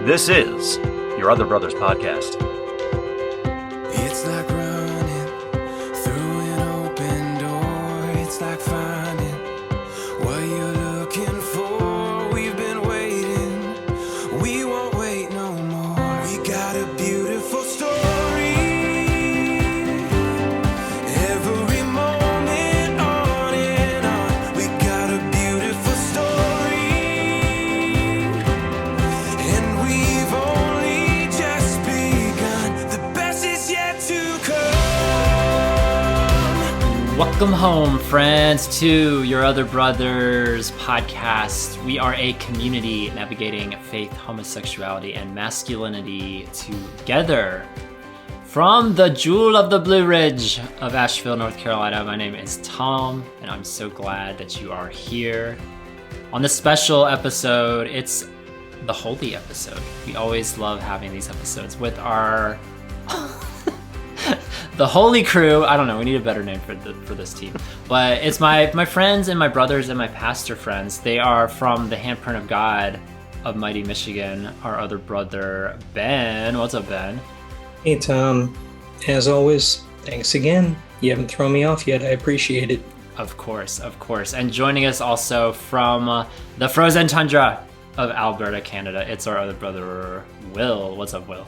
This is Your Other Brothers Podcast. It's like running through an open door. It's like finding what you're looking for. We've been waiting. We won't wait no more. We got a beautiful story. Every moment on and on. We got a beautiful story. And we've only just begun. The best is yet to come. Welcome home, friends, to Your Other Brothers Podcast. We are a community navigating faith, homosexuality, and masculinity together. From the Jewel of the Blue Ridge of Asheville, North Carolina, my name is Tom, and I'm so glad that you are here. On this special episode, it's the holy episode. We always love having these episodes with our the holy crew. I don't know, we need a better name for this team, but it's my friends and my brothers and my pastor friends. They are from the Handprint of God of mighty Michigan. Our other brother, Ben. What's up, Ben? Hey, Tom. As always, thanks again. You haven't thrown me off yet. I appreciate it. Of course. And joining us also from the frozen tundra of Alberta, Canada, it's our other brother, Will. What's up, Will?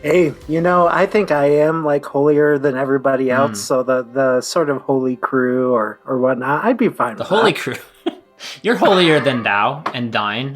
Hey, I think I am like holier than everybody else, so the sort of holy crew or whatnot, I'd be fine The with holy that. crew. You're holier than thou and thine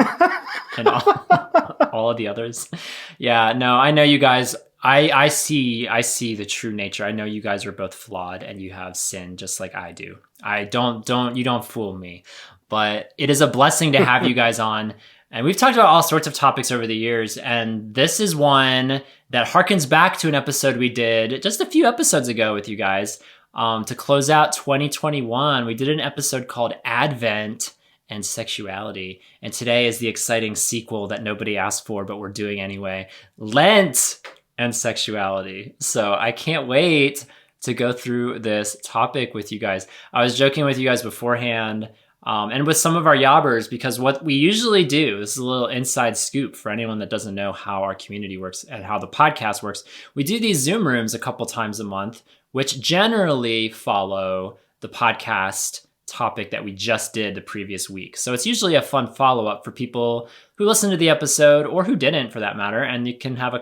and all of the others. Yeah, no, I know you guys. I see the true nature. I know you guys are both flawed and you have sin just like I do. You don't fool me. But it is a blessing to have you guys on. And we've talked about all sorts of topics over the years, and this is one that harkens back to an episode we did just a few episodes ago with you guys. To close out 2021, we did an episode called Advent and Sexuality. And today is the exciting sequel that nobody asked for, but we're doing anyway. Lent and Sexuality. So I can't wait to go through this topic with you guys. I was joking with you guys beforehand, and with some of our yobbers, because what we usually do, this is a little inside scoop for anyone that doesn't know how our community works and how the podcast works. We do these Zoom rooms a couple times a month, which generally follow the podcast topic that we just did the previous week. So it's usually a fun follow-up for people who listened to the episode or who didn't, for that matter, and you can have a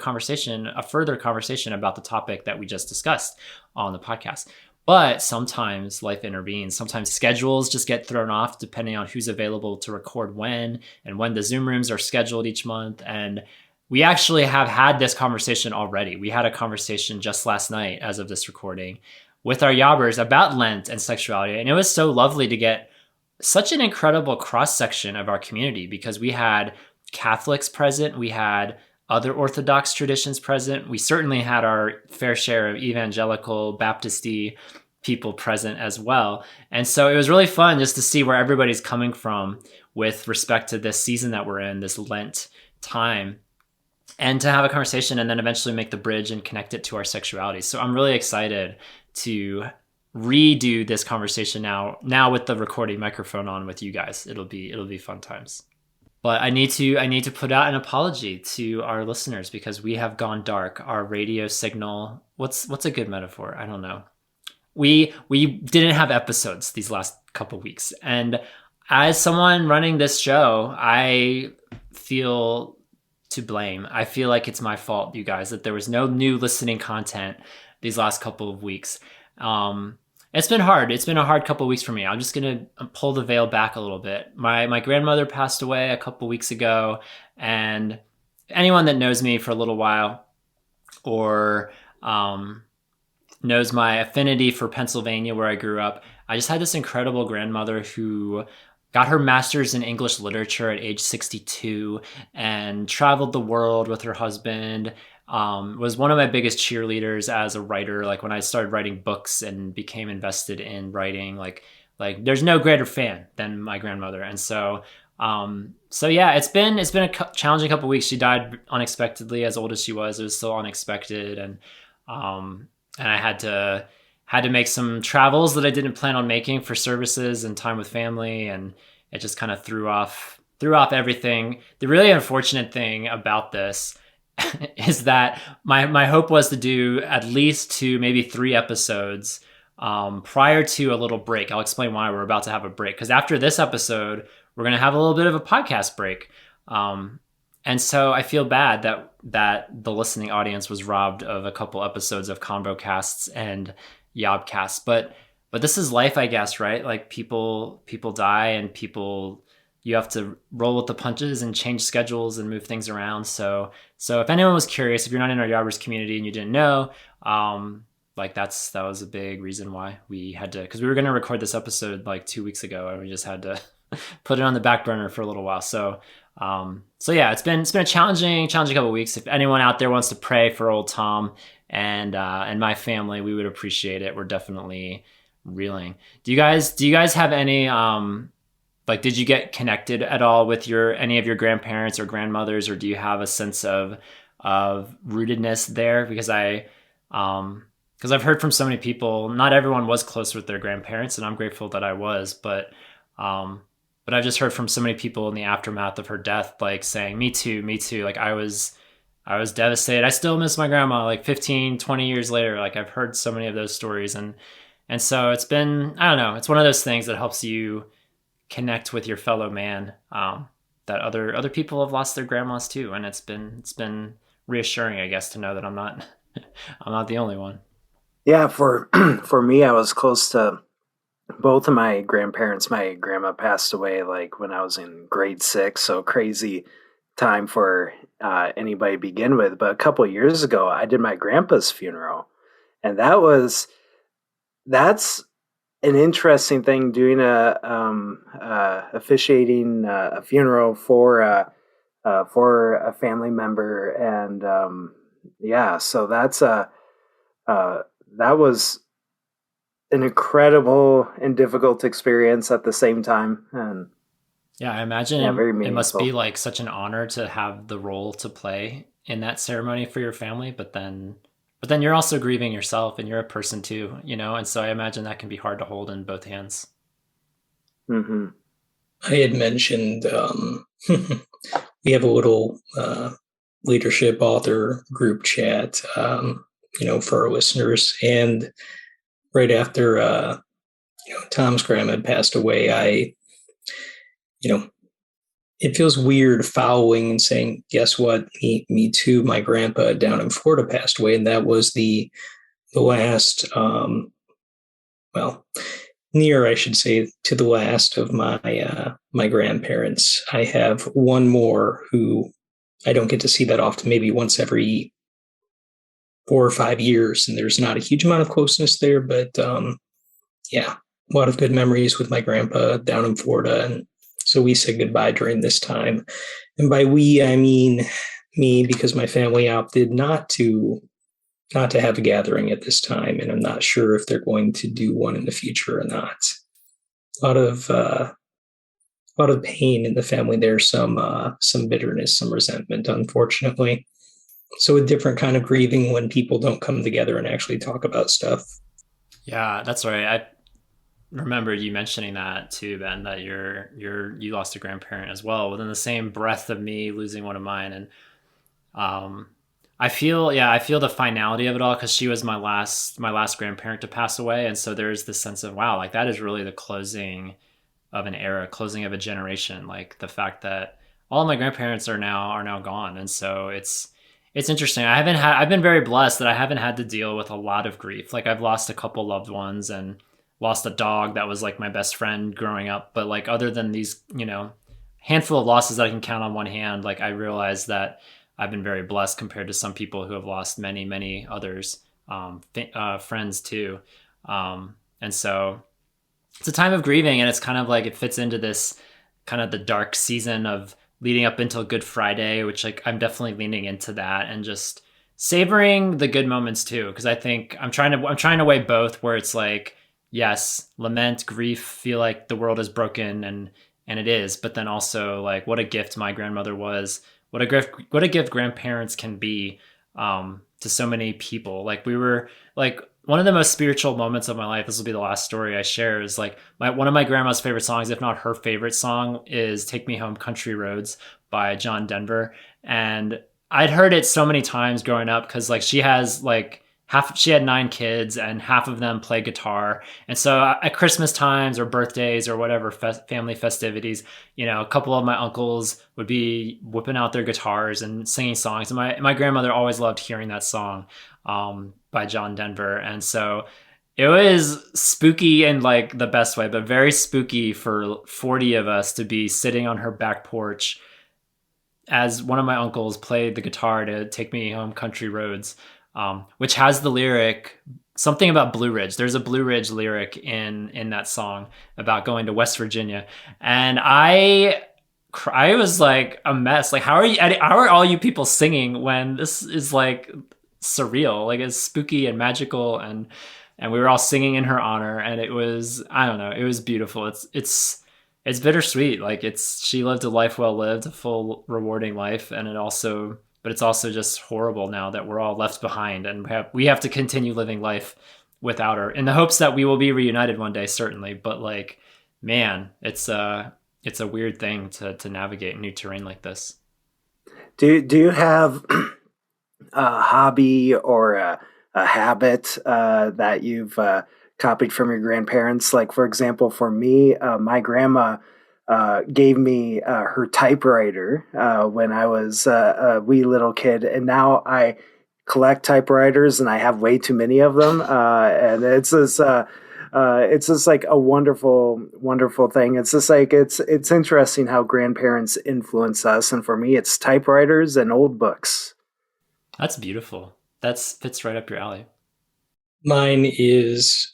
further conversation about the topic that we just discussed on the podcast. But sometimes life intervenes. Sometimes schedules just get thrown off depending on who's available to record when and when the Zoom rooms are scheduled each month. And we actually have had this conversation already. We had a conversation just last night as of this recording with our yobbers about Lent and sexuality. And it was so lovely to get such an incredible cross-section of our community, because we had Catholics present, we had other Orthodox traditions present. We certainly had our fair share of evangelical, Baptist-y people present as well. And so it was really fun just to see where everybody's coming from with respect to this season that we're in, this Lent time, and to have a conversation and then eventually make the bridge and connect it to our sexuality. So I'm really excited to redo this conversation now with the recording microphone on with you guys. It'll be fun times. But I need to put out an apology to our listeners because we have gone dark. Our radio signal, what's a good metaphor? I don't know. We didn't have episodes these last couple weeks. And as someone running this show, I feel to blame. I feel like it's my fault, you guys, that there was no new listening content these last couple of weeks. It's been hard. It's been a hard couple of weeks for me. I'm just going to pull the veil back a little bit. My grandmother passed away a couple weeks ago, and anyone that knows me for a little while or knows my affinity for Pennsylvania, where I grew up, I just had this incredible grandmother who got her master's in English literature at age 62 and traveled the world with her husband. Was one of my biggest cheerleaders as a writer. Like when I started writing books and became invested in writing, like there's no greater fan than my grandmother. And so yeah, it's been a challenging couple of weeks. She died unexpectedly, as old as she was. It was so unexpected. And I had to make some travels that I didn't plan on making for services and time with family. And it just kind of threw off threw off everything. The really unfortunate thing about this is that my hope was to do at least 2, maybe 3 episodes prior to a little break. I'll explain why we're about to have a break, because after this episode, we're going to have a little bit of a podcast break. And so I feel bad that the listening audience was robbed of a couple episodes of ConvoCasts and YOBcast. But this is life, I guess, right? Like people die, and you have to roll with the punches and change schedules and move things around. So if anyone was curious, if you're not in our Yobbers community and you didn't know, like that was a big reason why we had to, because we were going to record this episode like 2 weeks ago, and we just had to put it on the back burner for a little while. So yeah, it's been a challenging couple of weeks. If anyone out there wants to pray for old Tom and my family, we would appreciate it. We're definitely reeling. Do you guys have any like, did you get connected at all with any of your grandparents or grandmothers, or do you have a sense of rootedness there? Because I've heard from so many people, not everyone was close with their grandparents, and I'm grateful that I was, but I've just heard from so many people in the aftermath of her death, like saying, me too. Like I was devastated. I still miss my grandma, like 15, 20 years later. Like I've heard so many of those stories. And so it's been, I don't know, it's one of those things that helps you connect with your fellow man, that other people have lost their grandmas too. And it's been reassuring, I guess, to know that I'm not the only one. Yeah, for me, I was close to both of my grandparents. My grandma passed away like when I was in grade 6, so crazy time for anybody to begin with. But a couple of years ago, I did my grandpa's funeral, and that's an interesting thing, doing officiating a funeral for a family member, and so that was an incredible and difficult experience at the same time. And yeah, I imagine it must be like such an honor to have the role to play in that ceremony for your family, but then you're also grieving yourself, and you're a person too, and so I imagine that can be hard to hold in both hands. Mm-hmm. I had mentioned we have a little leadership author group chat, for our listeners, and right after Tom's grandma had passed away, it feels weird following and saying, guess what? Me too. My grandpa down in Florida passed away, and that was the last, near, I should say, to the last of my grandparents. I have one more who I don't get to see that often, maybe once every 4 or 5 years, and there's not a huge amount of closeness there, but a lot of good memories with my grandpa down in Florida, and so we said goodbye during this time. And by we, I mean me, because my family opted not to have a gathering at this time, and I'm not sure if they're going to do one in the future or not. A lot of pain in the family there, some bitterness, some resentment, unfortunately. So a different kind of grieving when people don't come together and actually talk about stuff. Yeah, that's right. I remember you mentioning that too, Ben, that you lost a grandparent as well, within the same breath of me losing one of mine. And I feel the finality of it all, because she was my last grandparent to pass away. And so there's this sense of, wow, like that is really the closing of an era, closing of a generation. Like the fact that all of my grandparents are now gone. And so it's interesting. I've been very blessed that I haven't had to deal with a lot of grief. Like I've lost a couple loved ones and lost a dog that was like my best friend growing up. But like other than these, handful of losses that I can count on one hand, like I realized that I've been very blessed compared to some people who have lost many, many others, friends too. And so it's a time of grieving, and it's kind of like it fits into this kind of the dark season of leading up until Good Friday, which like I'm definitely leaning into that and just savoring the good moments too. Because I think I'm trying to weigh both, where it's like, yes, lament, grief, feel like the world is broken, and it is, but then also like what a gift my grandmother was, what a gift grandparents can be to so many people. Like we were like one of the most spiritual moments of my life, this will be the last story I share, is like one of my grandma's favorite songs, if not her favorite song, is Take Me Home Country Roads by John Denver. And I'd heard it so many times growing up because like she has like she had 9 kids and half of them play guitar. And so at Christmas times or birthdays or whatever family festivities, a couple of my uncles would be whipping out their guitars and singing songs. And my grandmother always loved hearing that song by John Denver. And so it was spooky in like the best way, but very spooky for 40 of us to be sitting on her back porch as one of my uncles played the guitar to Take Me Home Country Roads, which has the lyric, something about Blue Ridge. There's a Blue Ridge lyric in that song about going to West Virginia. And I was like a mess. Like, how are all you people singing when this is like surreal? Like, it's spooky and magical, and we were all singing in her honor, and it was, I don't know, it was beautiful. It's bittersweet. Like, she lived a life well lived, a full rewarding life, and but it's also just horrible now that we're all left behind, and we have to continue living life without her in the hopes that we will be reunited one day, certainly. But like, man, it's a weird thing to navigate new terrain like this. Do you have a hobby or a habit that you've copied from your grandparents? Like, for example, for me, my grandma gave me her typewriter when I was a wee little kid, and now I collect typewriters, and I have way too many of them. And it's just like a wonderful, wonderful thing. It's just like it's interesting how grandparents influence us, and for me, it's typewriters and old books. That's beautiful. That fits right up your alley. Mine is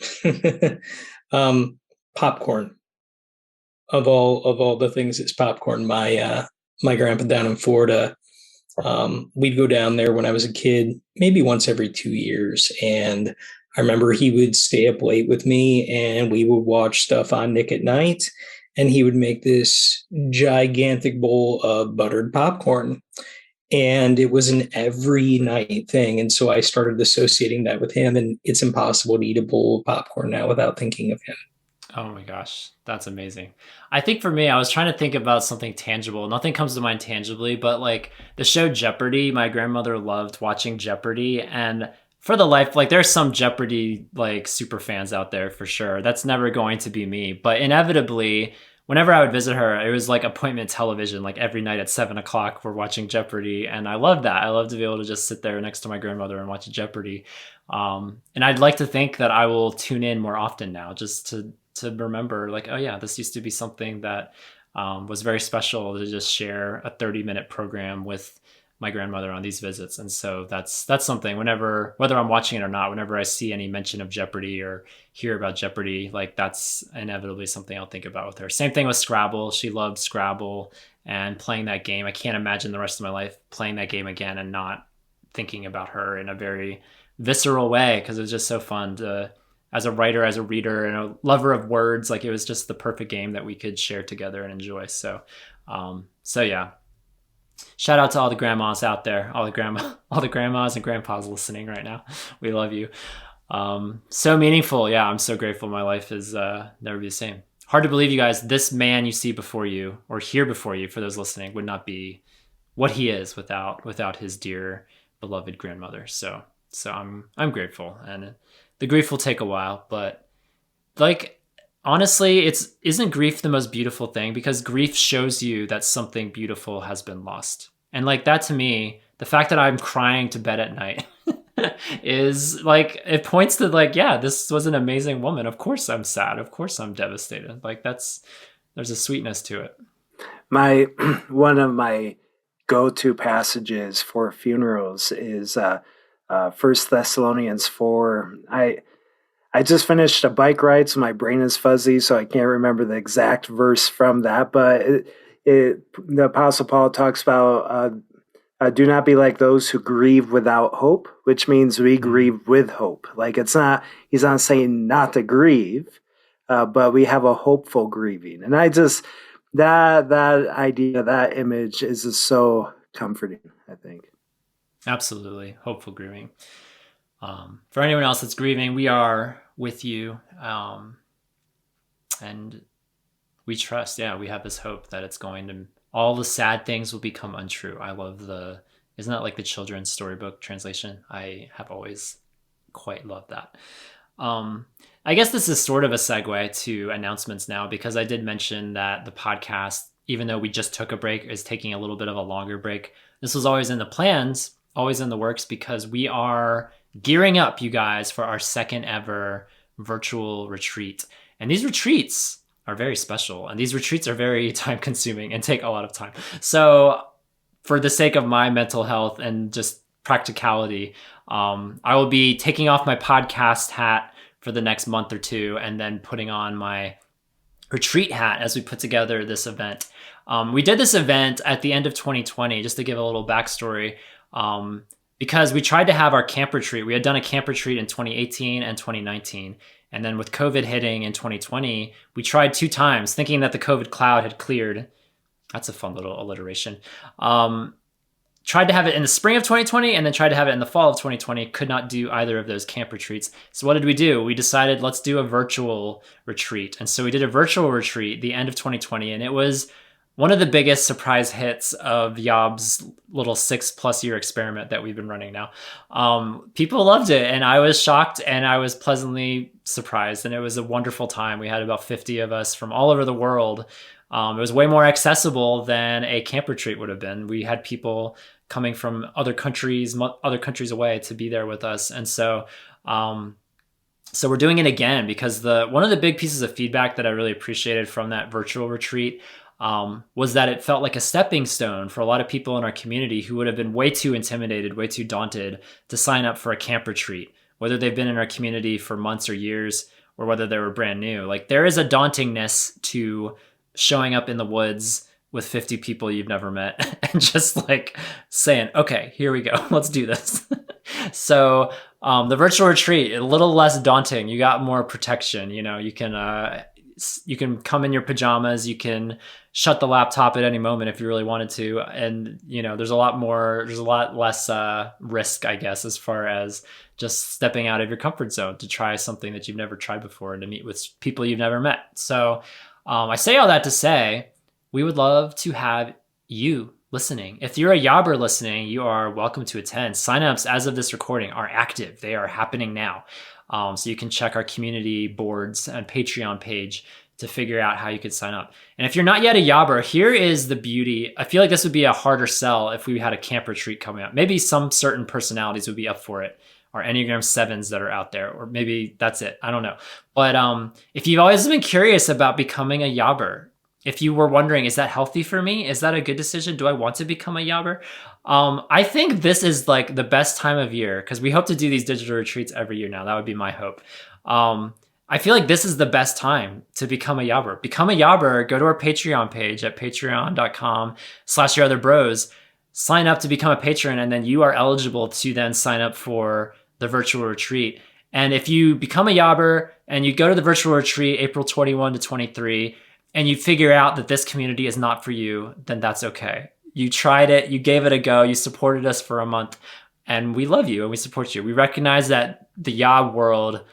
popcorn. Of all the things, it's popcorn. My grandpa down in Florida, we'd go down there when I was a kid, maybe once every 2 years. And I remember he would stay up late with me and we would watch stuff on Nick at Night. And he would make this gigantic bowl of buttered popcorn. And it was an every night thing. And so I started associating that with him. And it's impossible to eat a bowl of popcorn now without thinking of him. Oh my gosh, that's amazing. I think for me, I was trying to think about something tangible. Nothing comes to mind tangibly, but like the show Jeopardy, my grandmother loved watching Jeopardy. And for the life, like there's some Jeopardy like super fans out there for sure. That's never going to be me. But inevitably, whenever I would visit her, it was like appointment television. Like every night at 7:00, we're watching Jeopardy. And I love that. I love to be able to just sit there next to my grandmother and watch Jeopardy. And I'd like to think that I will tune in more often now, just to remember like, oh yeah, this used to be something that was very special, to just share a 30-minute program with my grandmother on these visits. And so that's something, whether I'm watching it or not, whenever I see any mention of Jeopardy or hear about Jeopardy, like that's inevitably something I'll think about with her. Same thing with Scrabble. She loved Scrabble and playing that game. I can't imagine the rest of my life playing that game again and not thinking about her in a very visceral way, because it was just so fun to, as a writer, as a reader, and a lover of words, like it was just the perfect game that we could share together and enjoy. So yeah, shout out to all the grandmas out there, all the grandmas and grandpas listening right now. We love you. So meaningful. Yeah, I'm so grateful. My life is never be the same. Hard to believe, you guys, this man you see before you or hear before you, for those listening, would not be what he is without his dear beloved grandmother. So I'm grateful, and the grief will take a while, but like, honestly, isn't grief the most beautiful thing? Because grief shows you that something beautiful has been lost. And like that, to me, the fact that I'm crying to bed at night is like, it points to like, yeah, this was an amazing woman. Of course I'm sad. Of course I'm devastated. Like there's a sweetness to it. One of my go-to passages for funerals is 1 Thessalonians 4. I just finished a bike ride, so my brain is fuzzy, so I can't remember the exact verse from that. But the Apostle Paul talks about do not be like those who grieve without hope, which means we grieve with hope. Like he's not saying not to grieve, but we have a hopeful grieving. And I just, that idea, that image is just so comforting, I think. Absolutely. Hopeful grieving. For anyone else that's grieving, we are with you. And we trust, we have this hope that it's going to, all the sad things will become untrue. I love isn't that like the children's storybook translation? I have always quite loved that. I guess this is sort of a segue to announcements now, because I did mention that the podcast, even though we just took a break, is taking a little bit of a longer break. This was always in the plans, always in the works, because we are gearing up, you guys, for our second ever virtual retreat. And these retreats are very special, and these retreats are very time consuming and take a lot of time. So for the sake of my mental health and just practicality, I will be taking off my podcast hat for the next month or two, and then putting on my retreat hat as we put together this event. We did this event at the end of 2020, just to give a little backstory, because we tried to have our camp retreat. We had done a camp retreat in 2018 and 2019. And then with COVID hitting in 2020, we tried 2 times, thinking that the COVID cloud had cleared. That's a fun little alliteration. Tried to have it in the spring of 2020, and then tried to have it in the fall of 2020. Could not do either of those camp retreats. So what did we do? We decided, let's do a virtual retreat. And so we did a virtual retreat the end of 2020, and it was one of the biggest surprise hits of Yob's little 6+ year experiment that we've been running now. People loved it, and I was shocked, and I was pleasantly surprised, and it was a wonderful time. We had about 50 of us from all over the world. It was way more accessible than a camp retreat would have been. We had people coming from other countries away to be there with us. And so we're doing it again, because one of the big pieces of feedback that I really appreciated from that virtual retreat was that it felt like a stepping stone for a lot of people in our community who would have been way too intimidated, way too daunted to sign up for a camp retreat, whether they've been in our community for months or years, or whether they were brand new. Like, there is a dauntingness to showing up in the woods with 50 people you've never met and just like saying, okay, here we go, let's do this. So the virtual retreat, a little less daunting. You got more protection. You can come in your pajamas, you can shut the laptop at any moment if you really wanted to. And, there's a lot less risk, I guess, as far as just stepping out of your comfort zone to try something that you've never tried before and to meet with people you've never met. So I say all that to say, we would love to have you listening. If you're a Yobber listening, you are welcome to attend. Signups as of this recording are active. They are happening now. So you can check our community boards and Patreon page to figure out how you could sign up. And if you're not yet a Yobber, here is the beauty. I feel like this would be a harder sell if we had a camp retreat coming up. Maybe some certain personalities would be up for it, or Enneagram 7s that are out there, or maybe that's it. I don't know. But if you've always been curious about becoming a Yobber, if you were wondering, is that healthy for me? Is that a good decision? Do I want to become a Yobber? I think this is like the best time of year, because we hope to do these digital retreats every year now. That would be my hope. I feel like this is the best time to become a Yobber. Become a Yobber, go to our Patreon page at patreon.com/yourotherbros, sign up to become a patron, and then you are eligible to then sign up for the virtual retreat. And if you become a Yobber and you go to the virtual retreat April 21 to 23, and you figure out that this community is not for you, then that's okay. You tried it, you gave it a go, you supported us for a month, and we love you and we support you. We recognize that the Yob world,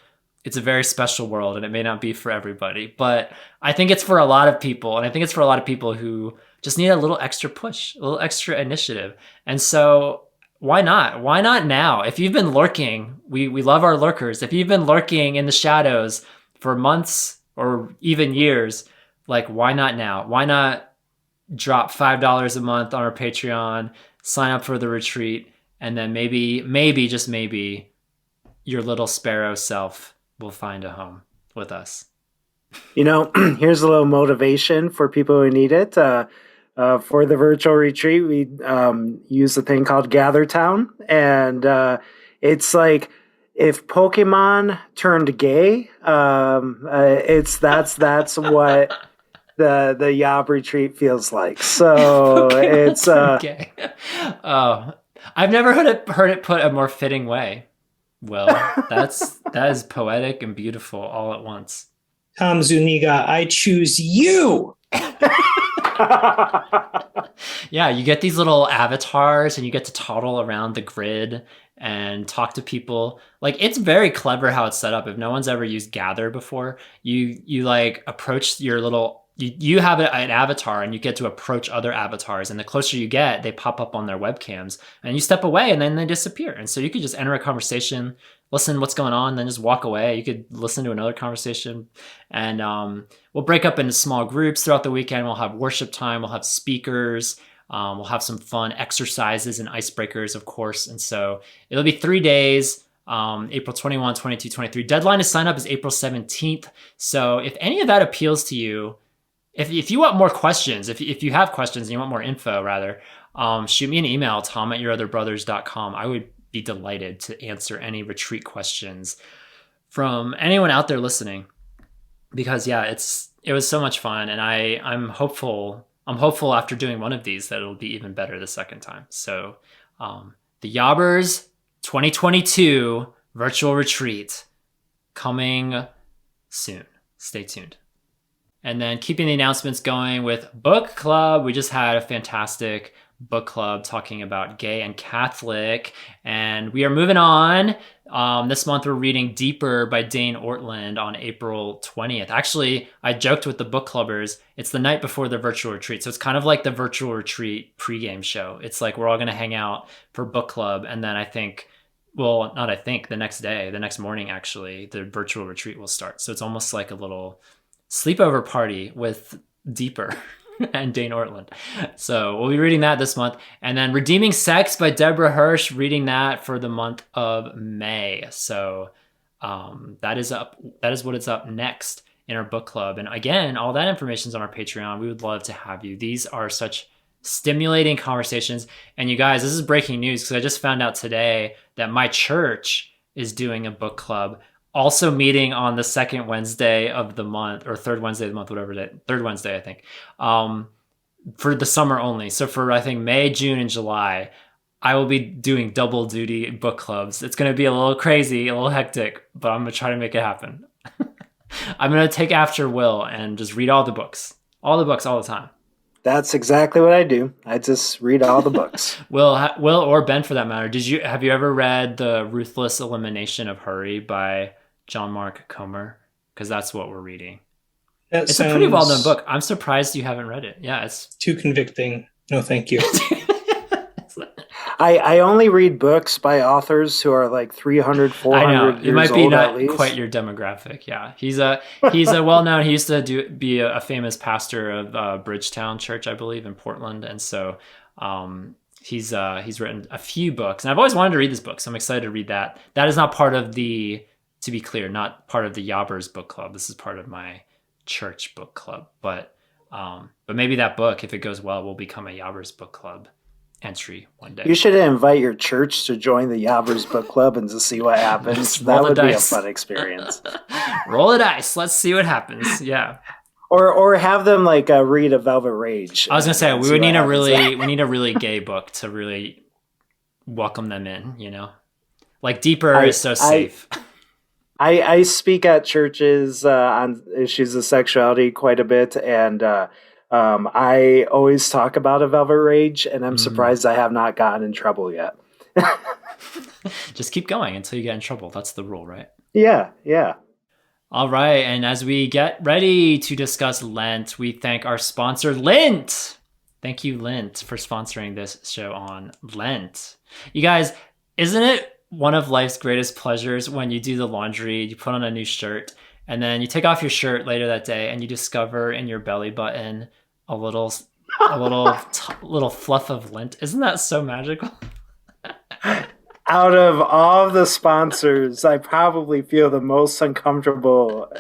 it's a very special world, and it may not be for everybody, but I think it's for a lot of people. And I think it's for a lot of people who just need a little extra push, a little extra initiative. And so why not? Why not now? If you've been lurking, we love our lurkers. If you've been lurking in the shadows for months or even years, like, why not now? Why not drop $5 a month on our Patreon, sign up for the retreat, and then maybe, just maybe, your little sparrow self will find a home with us. Here's a little motivation for people who need it. For the virtual retreat, we use a thing called Gather Town, and it's like if Pokemon turned gay. That's what the Yob retreat feels like. So it's gay. Oh, I've never heard it put a more fitting way. Well, that is poetic and beautiful all at once. Tom Zuniga, I choose you. Yeah, you get these little avatars and you get to toddle around the grid and talk to people. Like, it's very clever how it's set up. If no one's ever used Gather before, you like approach your little you have an avatar and you get to approach other avatars, and the closer you get, they pop up on their webcams and you step away and then they disappear. And so you could just enter a conversation, listen what's going on, then just walk away. You could listen to another conversation, and we'll break up into small groups throughout the weekend. We'll have worship time, we'll have speakers, we'll have some fun exercises and icebreakers, of course. And so it'll be 3 days, April 21, 22, 23. Deadline to sign up is April 17th. So if any of that appeals to you, if you want more questions, if you have questions and you want more info, rather, shoot me an email, tom@yourotherbrothers.com. I would be delighted to answer any retreat questions from anyone out there listening, because it was so much fun, and I'm hopeful after doing one of these that it'll be even better the second time. So the Yobbers 2022 virtual retreat coming soon. Stay tuned. And then keeping the announcements going with book club. We just had a fantastic book club talking about gay and Catholic, and we are moving on. This month we're reading Deeper by Dane Ortland on April 20th. Actually, I joked with the book clubbers, it's the night before the virtual retreat. So it's kind of like the virtual retreat pregame show. It's like we're all going to hang out for book club, and then the next morning, actually, the virtual retreat will start. So it's almost like a little sleepover party with Deeper and Dane Ortland. So we'll be reading that this month. And then Redeeming Sex by Deborah Hirsch, reading that for the month of May. So that is what is up next in our book club. And again, all that information is on our Patreon. We would love to have you. These are such stimulating conversations. And you guys, this is breaking news, because I just found out today that my church is doing a book club, also meeting on the second Wednesday of the month, or third Wednesday of the month, third Wednesday, I think, for the summer only. So for, I think, May, June, and July, I will be doing double duty book clubs. It's going to be a little crazy, a little hectic, but I'm going to try to make it happen. I'm going to take after Will and just read all the books all the time. That's exactly what I do. I just read all the books. Will or Ben, for that matter, have you ever read The Ruthless Elimination of Hurry by John Mark Comer? Because that's what we're reading. It's a pretty well-known book. I'm surprised you haven't read it. Yeah, it's too convicting. No, thank you. I only read books by authors who are like 300, 400 I know. years It might be old, not quite your demographic. Yeah, he's a well-known. He used to be a famous pastor of Bridgetown Church, I believe, in Portland, and so he's written a few books, and I've always wanted to read this book, so I'm excited to read that. That is not part of the, to be clear, not part of the Yobbers book club. This is part of my church book club, but maybe that book, if it goes well, will become a Yobbers book club entry one day. You should invite your church to join the Yobbers book club and just see what happens. That would be a fun experience. Roll the dice. Let's see what happens. Yeah. Or have them like read a Velvet Rage. I was gonna say we need a really gay book to really welcome them in. You know, like Deeper is so safe. I speak at churches on issues of sexuality quite a bit, and I always talk about a Velvet Rage, and I'm surprised I have not gotten in trouble yet. Just keep going until you get in trouble. That's the rule, right? Yeah. All right, and as we get ready to discuss Lent, we thank our sponsor, Lent. Thank you, Lent, for sponsoring this show on Lent. You guys, isn't it one of life's greatest pleasures when you do the laundry, you put on a new shirt, and then you take off your shirt later that day and you discover in your belly button a little fluff of lint? Isn't that so magical? Out of all the sponsors, I probably feel the most uncomfortable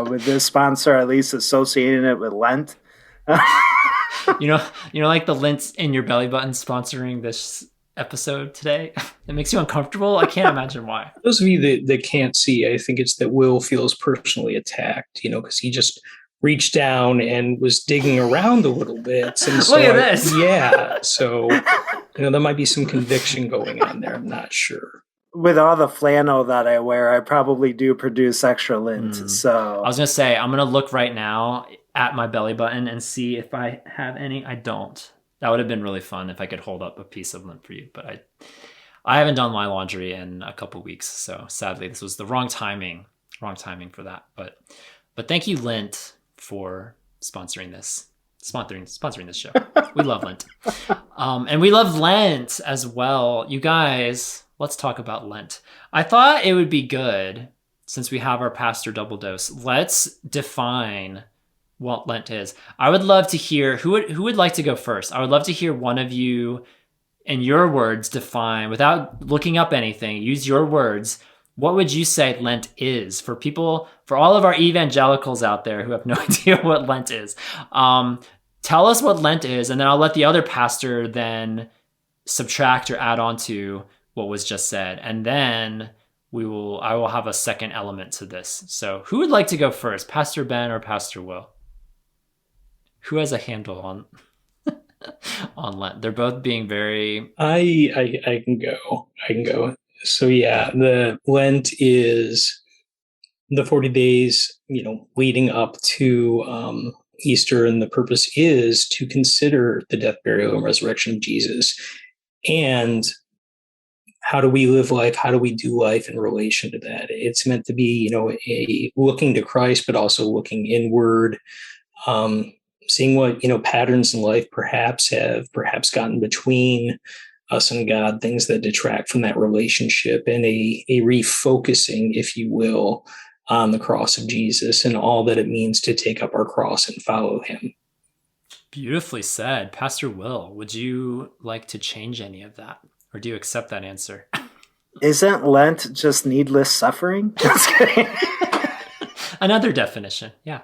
with this sponsor, at least associating it with Lent. you know, like the lint in your belly button sponsoring this episode today. It makes you uncomfortable. I can't imagine why. Those of you that can't see, I think it's that Will feels personally attacked, because he just reached down and was digging around a little bit. And so look at this. Yeah. So, there might be some conviction going on there. I'm not sure. With all the flannel that I wear, I probably do produce extra lint. So I was going to say, I'm going to look right now at my belly button and see if I have any. I don't. That would have been really fun if I could hold up a piece of lint for you, but I haven't done my laundry in a couple weeks, so sadly this was the wrong timing for that. But thank you, Lent, for sponsoring this show. We love Lent. And we love Lent as well. You guys, let's talk about Lent. I thought it would be good, since we have our pastor double dose, let's define what Lent is. I would love to hear who would like to go first. I would love to hear one of you, in your words, define, without looking up anything, use your words. What would you say Lent is for people, for all of our evangelicals out there who have no idea what Lent is? Tell us what Lent is, and then I'll let the other pastor then subtract or add on to what was just said. And then I will have a second element to this. So who would like to go first, Pastor Ben or Pastor Will? Who has a handle on Lent? They're both being very... I can go. So yeah, the Lent is the 40 days, leading up to Easter, and the purpose is to consider the death, burial, and resurrection of Jesus. And how do we live life? How do we do life in relation to that? It's meant to be, a looking to Christ, but also looking inward, seeing what, patterns in life have gotten between us and God, things that detract from that relationship, and a refocusing, if you will, on the cross of Jesus and all that it means to take up our cross and follow him. Beautifully said. Pastor Will, would you like to change any of that? Or do you accept that answer? Isn't Lent just needless suffering? Just kidding. Another definition, yeah.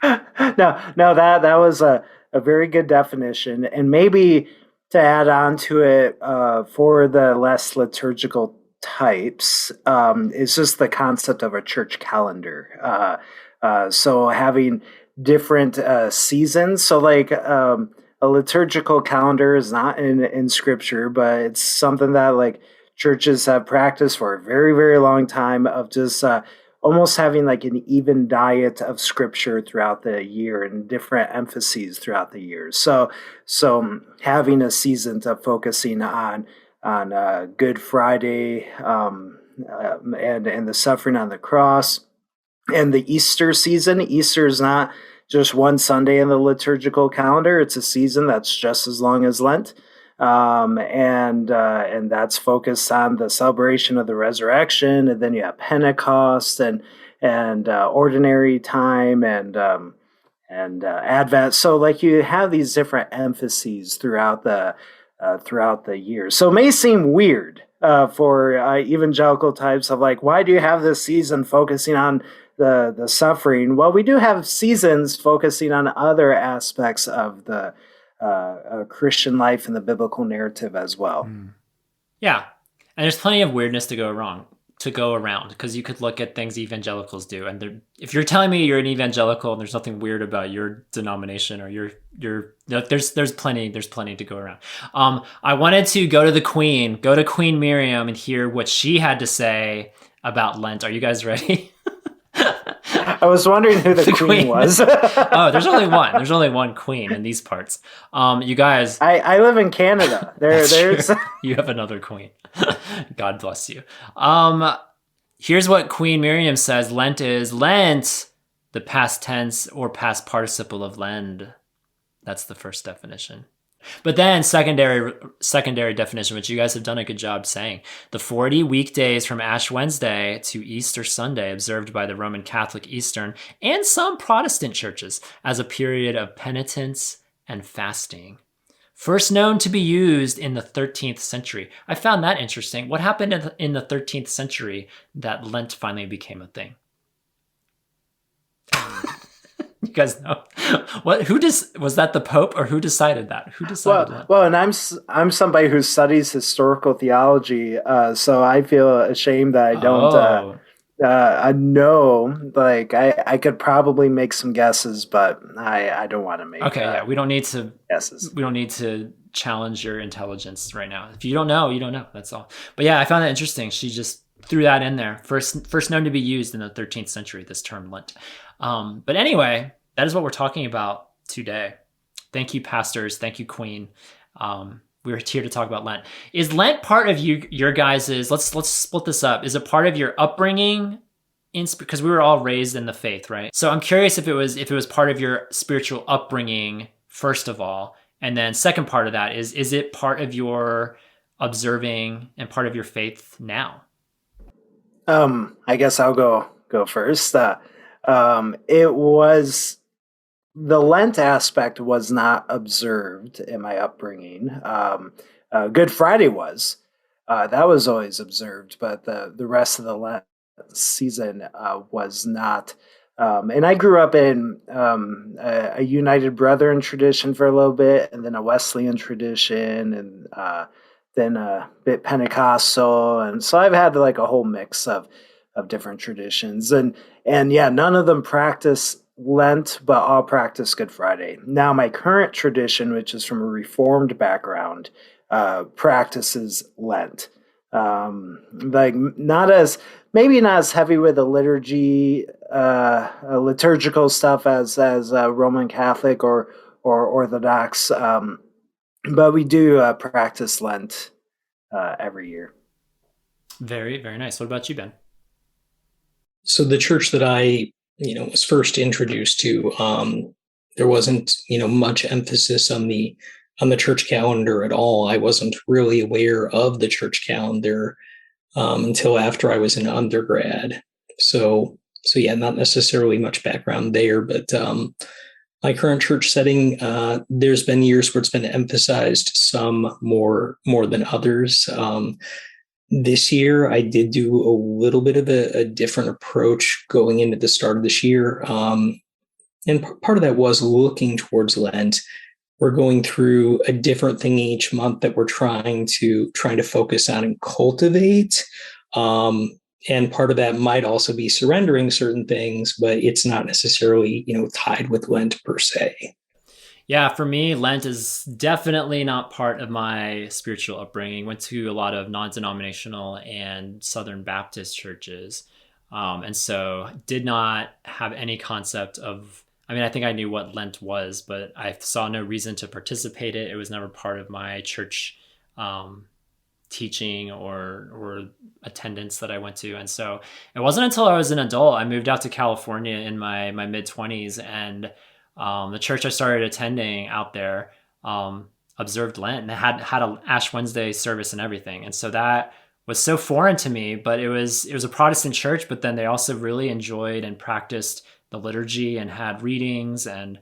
No, that was a very good definition. And maybe to add on to it for the less liturgical types, it's just the concept of a church calendar. So having different seasons. So like a liturgical calendar is not in scripture, but it's something that like churches have practiced for a very, very long time, of just almost having like an even diet of scripture throughout the year and different emphases throughout the year. So having a season to focusing on Good Friday and the suffering on the cross, and the Easter season. Easter is not just one Sunday in the liturgical calendar. It's a season that's just as long as Lent. And that's focused on the celebration of the resurrection. And then you have Pentecost and ordinary time and Advent. So like you have these different emphases throughout the year. So it may seem weird for evangelical types of like, why do you have this season focusing on the suffering? Well, we do have seasons focusing on other aspects of the Christian life and the biblical narrative as well. Yeah, and there's plenty of weirdness to go around, because you could look at things evangelicals do, and if you're telling me you're an evangelical and there's nothing weird about your denomination or there's plenty to go around. I wanted to go to Queen Miriam and hear what she had to say about Lent. Are you guys ready? I was wondering who the queen was. Oh, there's only one. There's only one queen in these parts. You guys. I live in Canada. There's You have another queen. God bless you. Here's what Queen Miriam says. Lent is the past tense or past participle of lend. That's the first definition. But then secondary definition, which you guys have done a good job saying, the 40 weekdays from Ash Wednesday to Easter Sunday observed by the Roman Catholic Eastern and some Protestant churches as a period of penitence and fasting. First known to be used in the 13th century. I found that interesting. What happened in the 13th century that Lent finally became a thing? You guys know was that the Pope, or who decided that? Who decided that? Well, and I'm somebody who studies historical theology, so I feel ashamed that I don't. I know, like I could probably make some guesses, but I don't want to make. Okay, yeah, we don't need to guesses. We don't need to challenge your intelligence right now. If you don't know, you don't know. That's all. But yeah, I found that interesting. She just threw that in there. First known to be used in the 13th century. This term Lent. But anyway, that is what we're talking about today. Thank you, pastors. Thank you, Queen. We're here to talk about Lent. Is Lent part of your guys's? Let's split this up. Is it part of your upbringing? Because we were all raised in the faith, right? So I'm curious if it was part of your spiritual upbringing first of all, and then second part of that is it part of your observing and part of your faith now? I guess I'll go first. It was the Lent aspect was not observed in my upbringing. Good Friday was. That was always observed, but the rest of the Lent season was not. And I grew up in a United Brethren tradition for a little bit, and then a Wesleyan tradition, and then a bit Pentecostal, and so I've had like a whole mix of different traditions, and yeah, none of them practice Lent, but all practice Good Friday. Now, my current tradition, which is from a Reformed background, practices Lent. Like maybe not as heavy with the liturgy, liturgical stuff as Roman Catholic or Orthodox, but we do practice Lent every year. Very, very nice. What about you, Ben? So the church that I was first introduced to, there wasn't much emphasis on the church calendar at all. I wasn't really aware of the church calendar until after I was an undergrad. So yeah, not necessarily much background there, but my current church setting, there's been years where it's been emphasized, some more than others. This year, I did do a little bit of a different approach going into the start of this year. And part of that was looking towards Lent. We're going through a different thing each month that we're trying to focus on and cultivate. And part of that might also be surrendering certain things, but it's not necessarily, tied with Lent per se. Yeah, for me, Lent is definitely not part of my spiritual upbringing. Went to a lot of non-denominational and Southern Baptist churches. And so did not have any concept of, I think I knew what Lent was, but I saw no reason to participate in it. It was never part of my church teaching or attendance that I went to. And so it wasn't until I was an adult, I moved out to California in my mid-20s, and the church I started attending out there observed Lent, and they had a Ash Wednesday service and everything. And so that was so foreign to me, but it was a Protestant church, but then they also really enjoyed and practiced the liturgy and had readings. And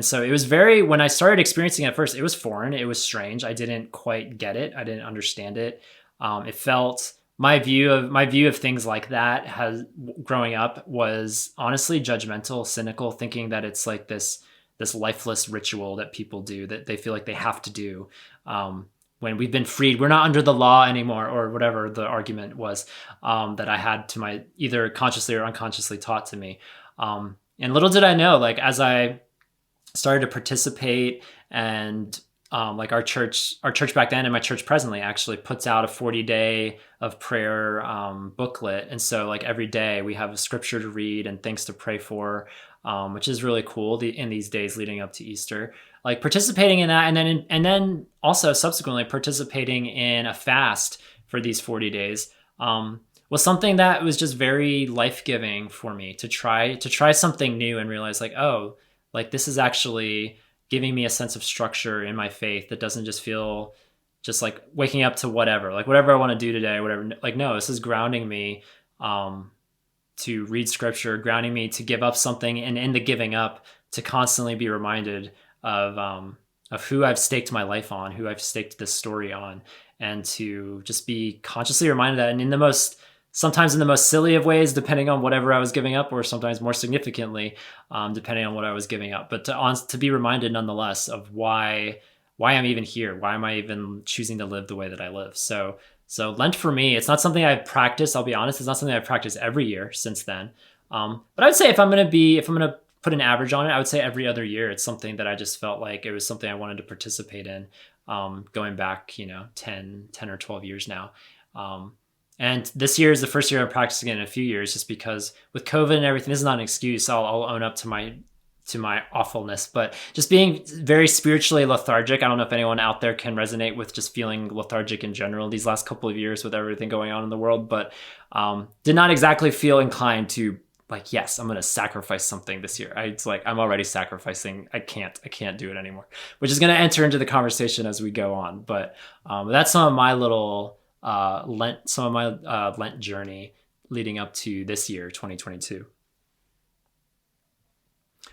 so it was when I started experiencing it at first, it was foreign. It was strange. I didn't quite get it. I didn't understand it. It felt, my view of things like that growing up was honestly judgmental, cynical, thinking that it's like this lifeless ritual that people do that they feel like they have to do. When we've been freed, we're not under the law anymore, or whatever the argument was that I had to my either consciously or unconsciously taught to me. And little did I know, like as I started to participate, and like our church back then and my church presently actually puts out a 40-day of prayer booklet. And so like every day we have a scripture to read and things to pray for, which is really cool in these days leading up to Easter. Like participating in that, and then also subsequently participating in a fast for these 40 days was something that was just very life-giving for me to try something new and realize like, oh, like this is actually giving me a sense of structure in my faith that doesn't just feel just like waking up to whatever I want to do today, whatever. Like, no, this is grounding me to read scripture, grounding me to give up something, and in the giving up to constantly be reminded of who I've staked my life on, who I've staked this story on, and to just be consciously reminded that. And sometimes in the most silly of ways, depending on whatever I was giving up, or sometimes more significantly, depending on what I was giving up. But to be reminded nonetheless of why I'm even here, why am I even choosing to live the way that I live. So Lent for me, it's not something I've practiced. I'll be honest, it's not something I've practiced every year since then. But I'd say if I'm gonna put an average on it, I would say every other year. It's something that I just felt like it was something I wanted to participate in, going back 10 or 12 years now. And this year is the first year I'm practicing it in a few years, just because with COVID and everything, this is not an excuse. I'll own up to my to my awfulness, but just being very spiritually lethargic. I don't know if anyone out there can resonate with just feeling lethargic in general these last couple of years with everything going on in the world, but did not exactly feel inclined to like, yes, I'm going to sacrifice something this year. It's like, I'm already sacrificing. I can't do it anymore, which is going to enter into the conversation as we go on. But that's some of my little Lent journey leading up to this year, 2022.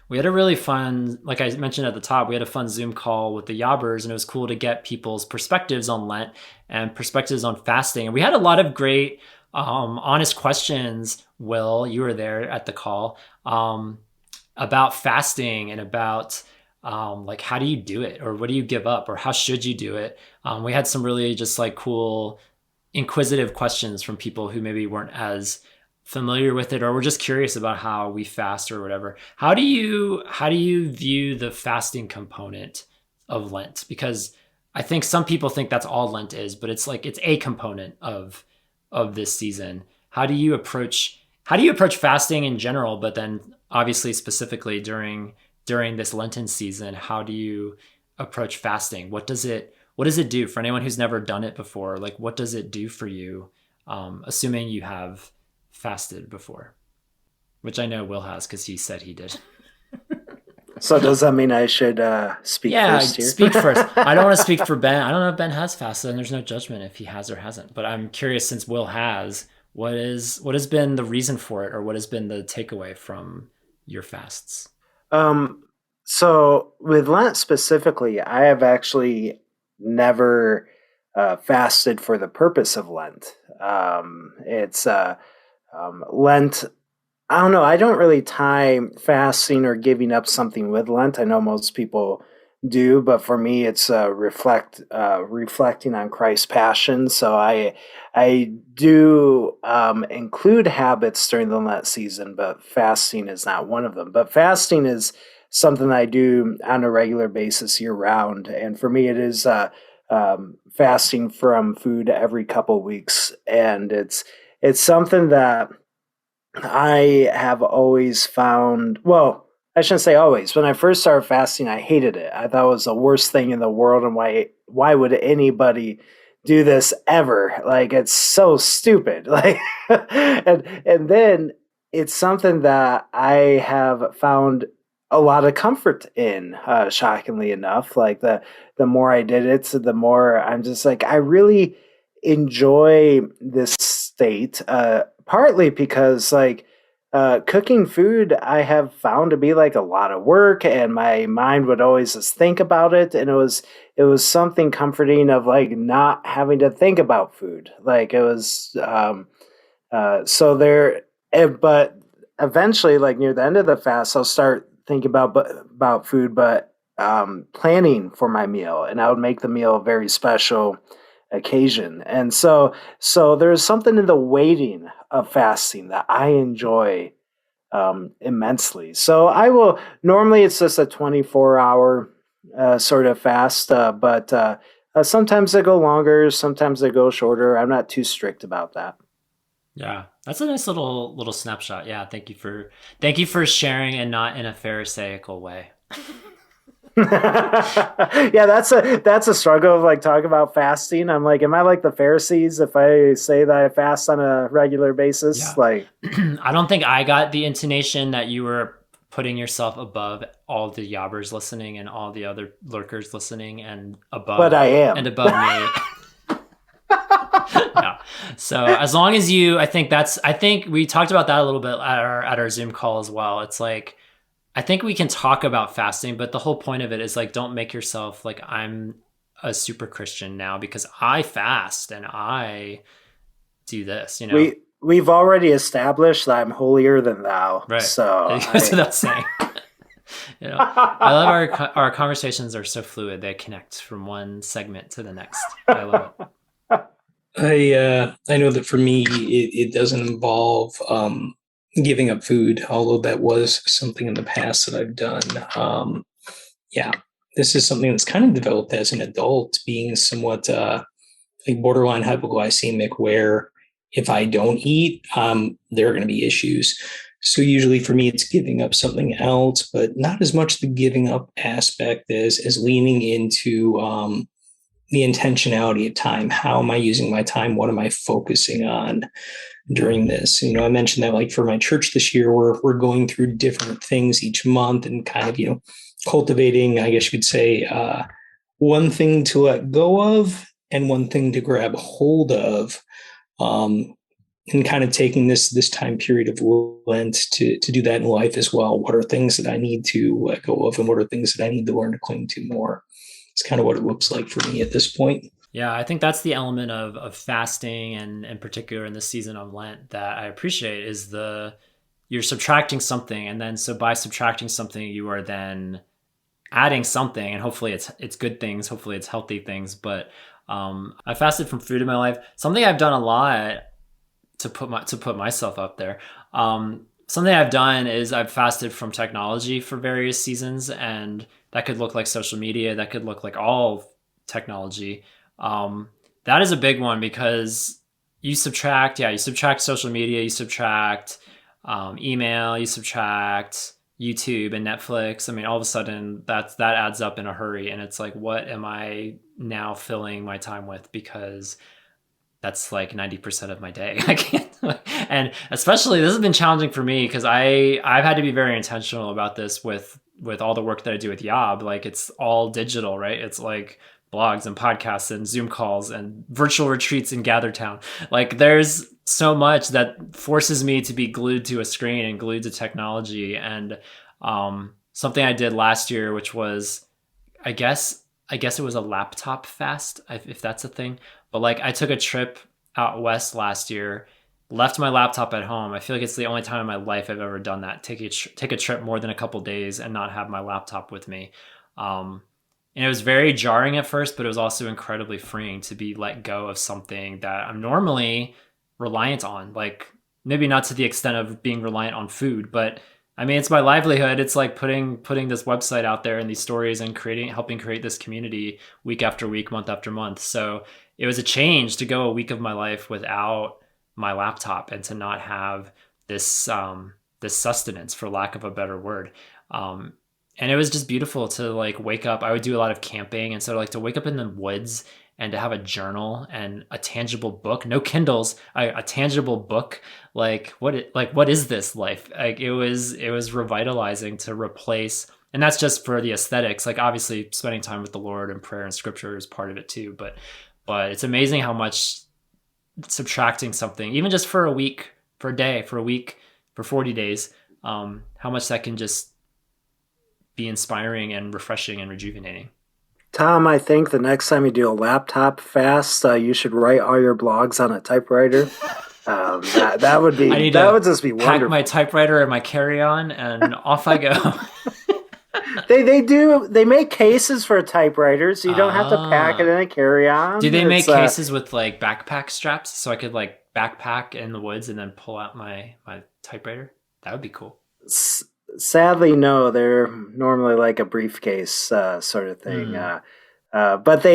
We had a really fun, like I mentioned at the top, we had a fun Zoom call with the Yobbers, and it was cool to get people's perspectives on Lent and perspectives on fasting. And we had a lot of great, honest questions. Will, you were there at the call, about fasting and about like, how do you do it, or what do you give up, or how should you do it? We had some really just like cool, inquisitive questions from people who maybe weren't as familiar with it or were just curious about how we fast or whatever. How do you view the fasting component of Lent? Because I think some people think that's all Lent is, but it's like, it's a component of this season. How do you approach fasting in general, but then obviously specifically during this Lenten season, how do you approach fasting? What does it do for anyone who's never done it before? Like, what does it do for you? Assuming you have fasted before, which I know Will has, because he said he did. So does that mean I should speak first here? Speak first. I don't want to speak for Ben. I don't know if Ben has fasted, and there's no judgment if he has or hasn't. But I'm curious, since Will has, what has been the reason for it, or what has been the takeaway from your fasts? So with Lent specifically, I have actually never fasted for the purpose of Lent. It's Lent. I don't know. I don't really tie fasting or giving up something with Lent. I know most people do, but for me, it's reflecting on Christ's passion. So I do include habits during the Lent season, but fasting is not one of them. But fasting is something I do on a regular basis year round, and for me, it is fasting from food every couple weeks, and it's something that I have always found, well, I shouldn't say always. When I first started fasting, I hated it. I thought it was the worst thing in the world, and why would anybody do this ever? Like, it's so stupid. Like, and then it's something that I have found a lot of comfort in, shockingly enough. Like, the more I did it, the more I'm just like, I really enjoy this state, partly because like cooking food I have found to be like a lot of work, and my mind would always just think about it, and it was something comforting of like not having to think about food. Like, it was so there, but eventually, like near the end of the fast, I'll start thinking about food, but planning for my meal, and I would make the meal a very special occasion. And so there's something in the waiting of fasting that I enjoy immensely. So I will, normally it's just a 24-hour sort of fast, but sometimes I go longer, sometimes I go shorter. I'm not too strict about that. Yeah, that's a nice little snapshot. Yeah, thank you for sharing, and not in a Pharisaical way. Yeah, that's a struggle of like talking about fasting. I'm like, am I like the Pharisees if I say that I fast on a regular basis? Yeah. Like, I don't think I got the intonation that you were putting yourself above all the Yobbers listening and all the other lurkers listening, and above. But I am, and above me. Yeah. So as long as you, I think we talked about that a little bit at our Zoom call as well. It's like, I think we can talk about fasting, but the whole point of it is like, don't make yourself like, I'm a super Christian now because I fast and I do this, you know. We've already established that I'm holier than thou. Right. So it goes without saying. You know, I love our conversations are so fluid. They connect from one segment to the next. I love it. I know that for me, it doesn't involve giving up food, although that was something in the past that I've done. This is something that's kind of developed as an adult, being somewhat like borderline hypoglycemic, where if I don't eat, there are going to be issues. So usually for me, it's giving up something else, but not as much the giving up aspect as leaning into the intentionality of time. How am I using my time? What am I focusing on during this? I mentioned that like for my church this year, we're going through different things each month and kind of, cultivating, I guess you could say, one thing to let go of and one thing to grab hold of. And kind of taking this time period of Lent to do that in life as well. What are things that I need to let go of, and what are things that I need to learn to cling to more? It's kind of what it looks like for me at this point. Yeah, I think that's the element of fasting, and in particular in the season of Lent, that I appreciate is you're subtracting something, and then so by subtracting something, you are then adding something, and hopefully it's good things, hopefully it's healthy things. But I fasted from food in my life. Something I've done a lot to put myself up there. Something I've done is I've fasted from technology for various seasons, and that could look like social media, that could look like all technology. That is a big one because you subtract social media, you subtract email, you subtract YouTube and Netflix. I mean, all of a sudden that adds up in a hurry, and it's like, what am I now filling my time with? Because that's like 90% of my day. I can't, and especially this has been challenging for me because I've had to be very intentional about this with all the work that I do with Yob. Like, it's all digital, right? It's like blogs and podcasts and Zoom calls and virtual retreats in GatherTown. Like, there's so much that forces me to be glued to a screen and glued to technology. And something I did last year, which was, I guess it was a laptop fast, if that's a thing. But like, I took a trip out west last year, left my laptop at home. I feel like it's the only time in my life I've ever done that. Take a trip more than a couple days and not have my laptop with me. And it was very jarring at first, but it was also incredibly freeing to be let go of something that I'm normally reliant on. Like, maybe not to the extent of being reliant on food, but I mean, it's my livelihood. It's like putting this website out there and these stories and helping create this community week after week, month after month. So it was a change to go a week of my life without my laptop and to not have this this sustenance, for lack of a better word. And it was just beautiful to like wake up. I would do a lot of camping, and so like to wake up in the woods and to have a journal and a tangible book, no Kindles, a tangible book. Like what is this life? Like it was revitalizing to replace, and that's just for the aesthetics. Like, obviously spending time with the Lord and prayer and scripture is part of it too. But it's amazing how much subtracting something, even just for a week, for a day, for a week, for 40 days, how much that can just be inspiring and refreshing and rejuvenating. Tom, I think the next time you do a laptop fast, you should write all your blogs on a typewriter. That would just be wonderful. Pack my typewriter and my carry-on, and off I go. They make cases for typewriters, so you don't have to pack it in a carry-on. Do they make cases with like backpack straps so I could like backpack in the woods and then pull out my typewriter? That would be cool. Sadly, no. They're normally like a briefcase sort of thing. But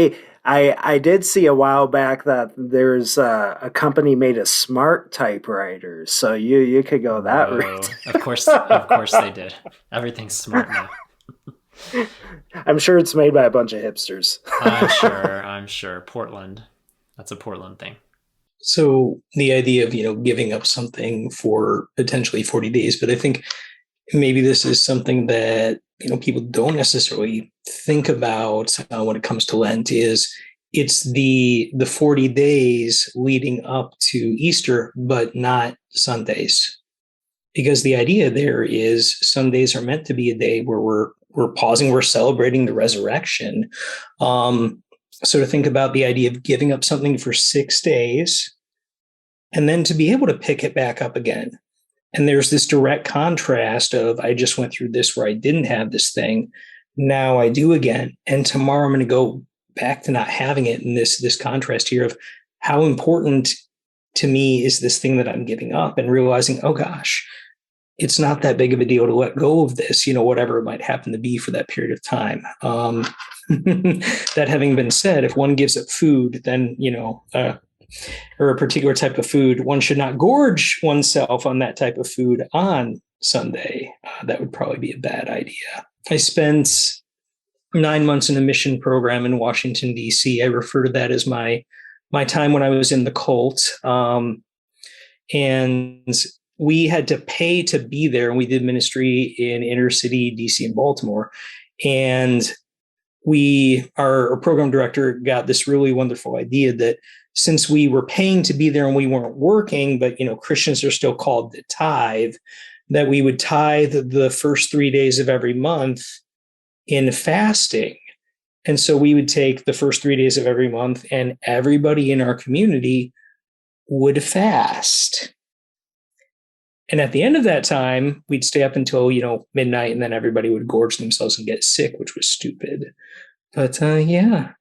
I did see a while back that there's a company made a smart typewriter, so you could go that route. Of course they did. Everything's smart now. I'm sure it's made by a bunch of hipsters. I'm sure. Portland. That's a Portland thing. So the idea of, giving up something for potentially 40 days, but I think maybe this is something that, people don't necessarily think about when it comes to Lent, is it's the 40 days leading up to Easter, but not Sundays. Because the idea there is Sundays are meant to be a day where we're pausing, we're celebrating the resurrection. So to think about the idea of giving up something for 6 days and then to be able to pick it back up again. And there's this direct contrast of, I just went through this where I didn't have this thing. Now I do again. And tomorrow I'm going to go back to not having it. And this contrast here of how important to me is this thing that I'm giving up, and realizing, oh gosh, it's not that big of a deal to let go of this, whatever it might happen to be for that period of time. That having been said, if one gives up food, then, or a particular type of food, one should not gorge oneself on that type of food on Sunday. That would probably be a bad idea. I spent 9 months in a mission program in Washington, D.C. I refer to that as my time when I was in the cult. And we had to pay to be there. And we did ministry in inner city, DC and Baltimore. And our program director got this really wonderful idea that since we were paying to be there and we weren't working, but, Christians are still called to tithe, that we would tithe the first 3 days of every month in fasting. And so we would take the first 3 days of every month and everybody in our community would fast. And at the end of that time, we'd stay up until, midnight, and then everybody would gorge themselves and get sick, which was stupid. But yeah,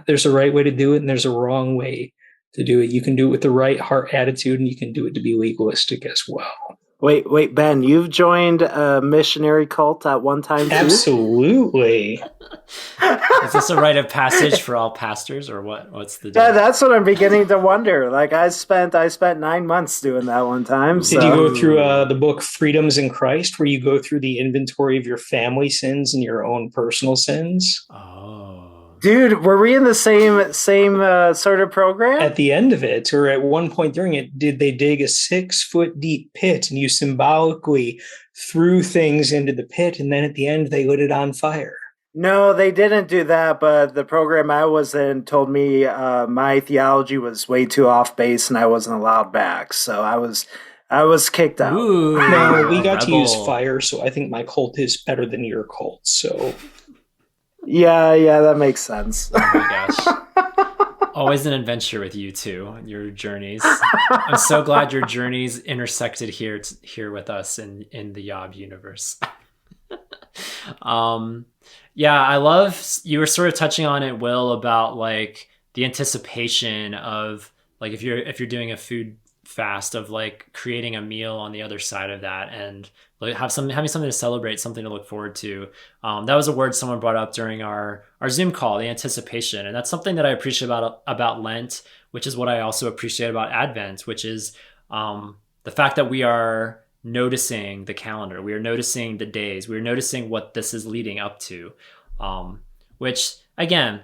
there's a right way to do it and there's a wrong way to do it. You can do it with the right heart attitude and you can do it to be legalistic as well. Wait, Ben, you've joined a missionary cult at one time too? Absolutely. Is this a rite of passage for all pastors, or what? What's the deal? Yeah, that's what I'm beginning to wonder. Like I spent 9 months doing that one time. Did you go through the book Freedoms in Christ, where you go through the inventory of your family sins and your own personal sins? Oh. Dude, were we in the same sort of program? At the end of it, or at one point during it, did they dig a 6-foot deep pit and you symbolically threw things into the pit, and then at the end they lit it on fire? No, they didn't do that, but the program I was in told me my theology was way too off base and I wasn't allowed back. So I was kicked out. Ooh, no, we got rebel. to use fire, so I think my cult is better than your cult. So yeah, that makes sense. Oh my gosh. Always an adventure with you two, your journeys. I'm so glad your journeys intersected here with us in the Yob universe. Yeah, I love, you were sort of touching on it, Will, about like the anticipation of like if you're doing a food fast, of like creating a meal on the other side of that, and like having something to celebrate, something to look forward to. That was a word someone brought up during our Zoom call, the anticipation, and that's something that I appreciate about Lent, which is what I also appreciate about Advent, which is the fact that we are noticing the calendar, we are noticing the days, we are noticing what this is leading up to, which again,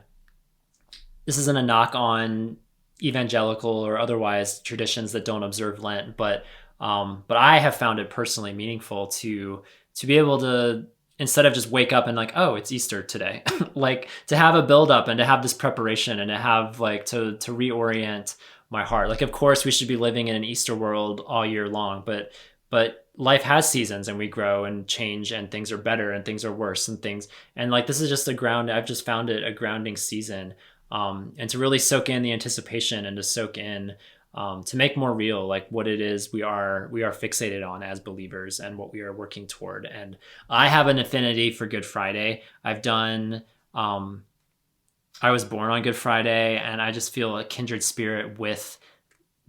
this isn't a knock on evangelical or otherwise traditions that don't observe Lent, but I have found it personally meaningful to be able to, instead of just wake up and like, oh, it's Easter today, like to have a build up and to have this preparation and to have like to reorient my heart. Like, of course we should be living in an Easter world all year long, but life has seasons and we grow and change and things are better and things are worse and like this is just I've just found it a grounding season, and to really soak in the anticipation and to soak in to make more real like what it is we are fixated on as believers and what we are working toward. And I have an affinity for Good Friday. I've done I was born on Good Friday, and I just feel a kindred spirit with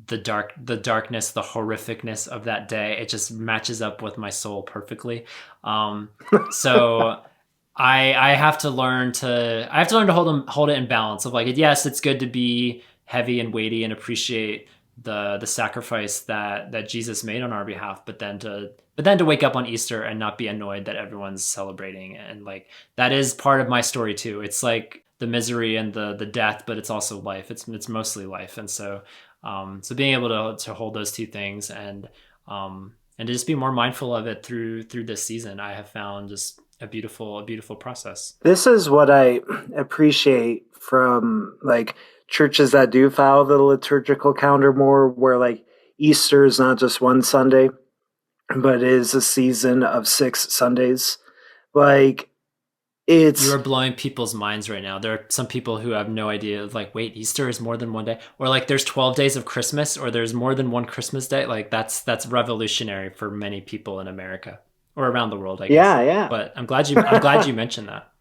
the darkness, the horrificness of that day. It just matches up with my soul perfectly. So I have to learn to hold it in balance of like, yes, it's good to be heavy and weighty and appreciate the sacrifice that Jesus made on our behalf, but then to wake up on Easter and not be annoyed that everyone's celebrating. And like, that is part of my story too. It's like the misery and the death, but it's also life. It's mostly life. And so being able to hold those two things and to just be more mindful of it through this season, I have found just a beautiful process. This is what I appreciate from like churches that do follow the liturgical calendar more, where like Easter is not just one Sunday, but it is a season of 6 Sundays. Like, you are blowing people's minds right now. There are some people who have no idea, like, wait, Easter is more than one day, or like there's 12 days of Christmas, or there's more than one Christmas day. Like that's revolutionary for many people in America or around the world, I guess. Yeah. But I'm glad you mentioned that.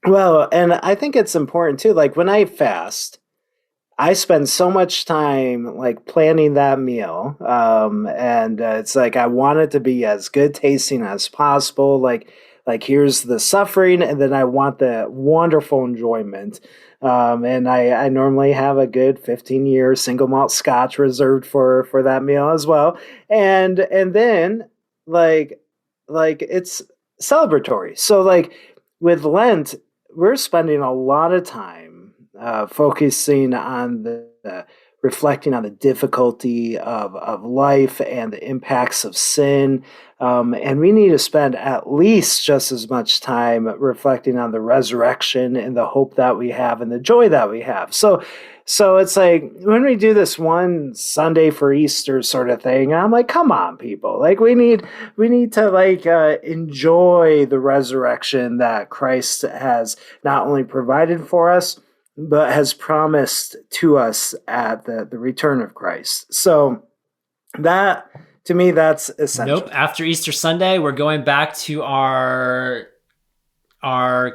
Well, and I think it's important too. Like when I fast, I spend so much time like planning that meal. And it's like, I want it to be as good tasting as possible. Like Like, here's the suffering, and then I want the wonderful enjoyment. And I normally have a good 15-year single malt scotch reserved for that meal as well. And then it's celebratory. So like with Lent, we're spending a lot of time focusing on the reflecting on the difficulty of life and the impacts of sin. And we need to spend at least just as much time reflecting on the resurrection and the hope that we have and the joy that we have. So it's like when we do this one Sunday for Easter sort of thing, I'm like, come on, people. Like we need to like enjoy the resurrection that Christ has not only provided for us, but has promised to us at the return of Christ. So that, to me, that's essential. Nope. After Easter Sunday, we're going back to our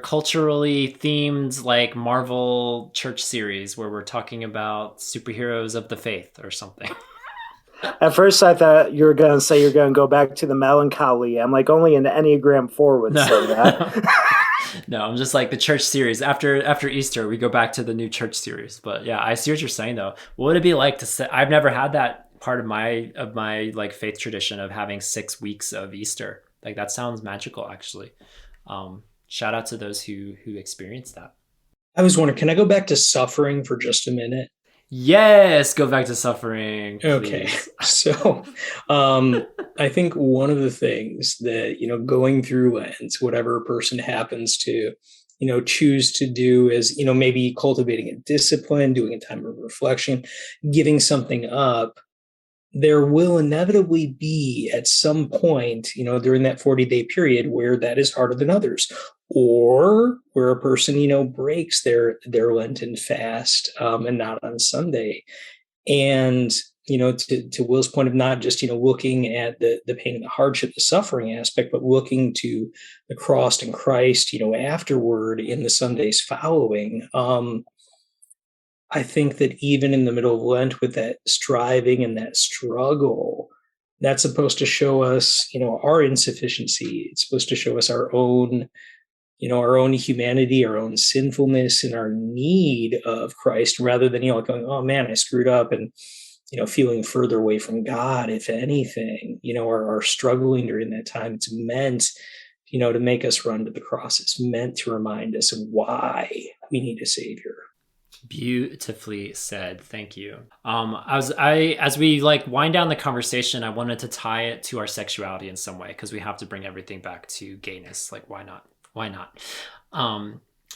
culturally themed like Marvel church series where we're talking about superheroes of the faith or something. At first, I thought you were going to say you're going to go back to the melancholy. I'm like, only an Enneagram 4 would say that. No, I'm just like the church series. After Easter, we go back to the new church series. But yeah, I see what you're saying though. What would it be like to say? I've never had that part of my like faith tradition of having 6 weeks of Easter. Like that sounds magical, actually. Shout out to those who experienced that. I was wondering, can I go back to suffering for just a minute? Yes, go back to suffering. Please. Okay. So I think one of the things that, going through Lent, whatever a person happens to, choose to do is, maybe cultivating a discipline, doing a time of reflection, giving something up, there will inevitably be at some point, during that 40-day period where that is harder than others, or where a person, breaks their Lenten fast and not on Sunday. And, to Will's point of not just, looking at the pain and the hardship, the suffering aspect, but looking to the cross and Christ, afterward in the Sundays following. I think that even in the middle of Lent with that striving and that struggle, that's supposed to show us, our insufficiency. It's supposed to show us our own humanity, our own sinfulness, and our need of Christ, rather than, going, oh man, I screwed up, and, feeling further away from God, if anything, our struggling during that time. It's meant, to make us run to the cross. It's meant to remind us of why we need a Savior. Beautifully said. Thank you. As we like wind down the conversation, I wanted to tie it to our sexuality in some way, because we have to bring everything back to gayness. Like, why not?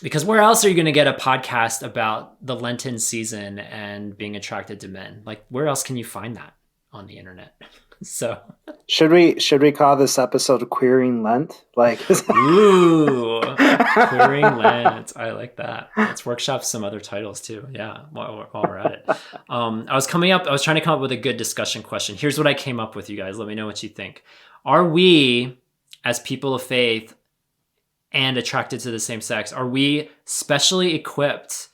Because where else are you going to get a podcast about the Lenten season and being attracted to men? Like, where else can you find that on the internet? So should we call this episode Queering Lent? Like, ooh, Queering Lent. I like that. Let's workshop some other titles too. Yeah, while we're at it. I was trying to come up with a good discussion question. Here's what I came up with, you guys. Let me know what you think. Are we, as people of faith and attracted to the same sex, are we specially equipped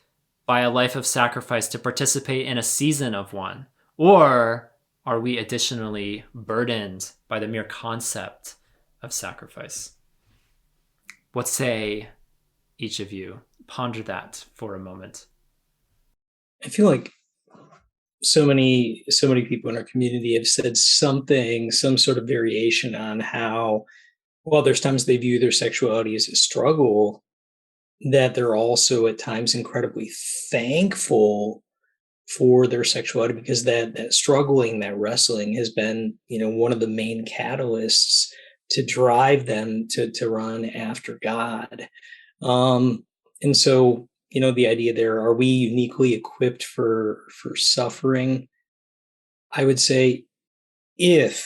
by a life of sacrifice to participate in a season of one? Or are we additionally burdened by the mere concept of sacrifice? What say each of you? Ponder that for a moment. I feel like so many people in our community have said some sort of variation on how, while there's times they view their sexuality as a struggle, that they're also at times incredibly thankful for their sexuality, because that struggling, that wrestling has been, one of the main catalysts to drive them to run after God. And so, the idea there, are we uniquely equipped for suffering? I would say if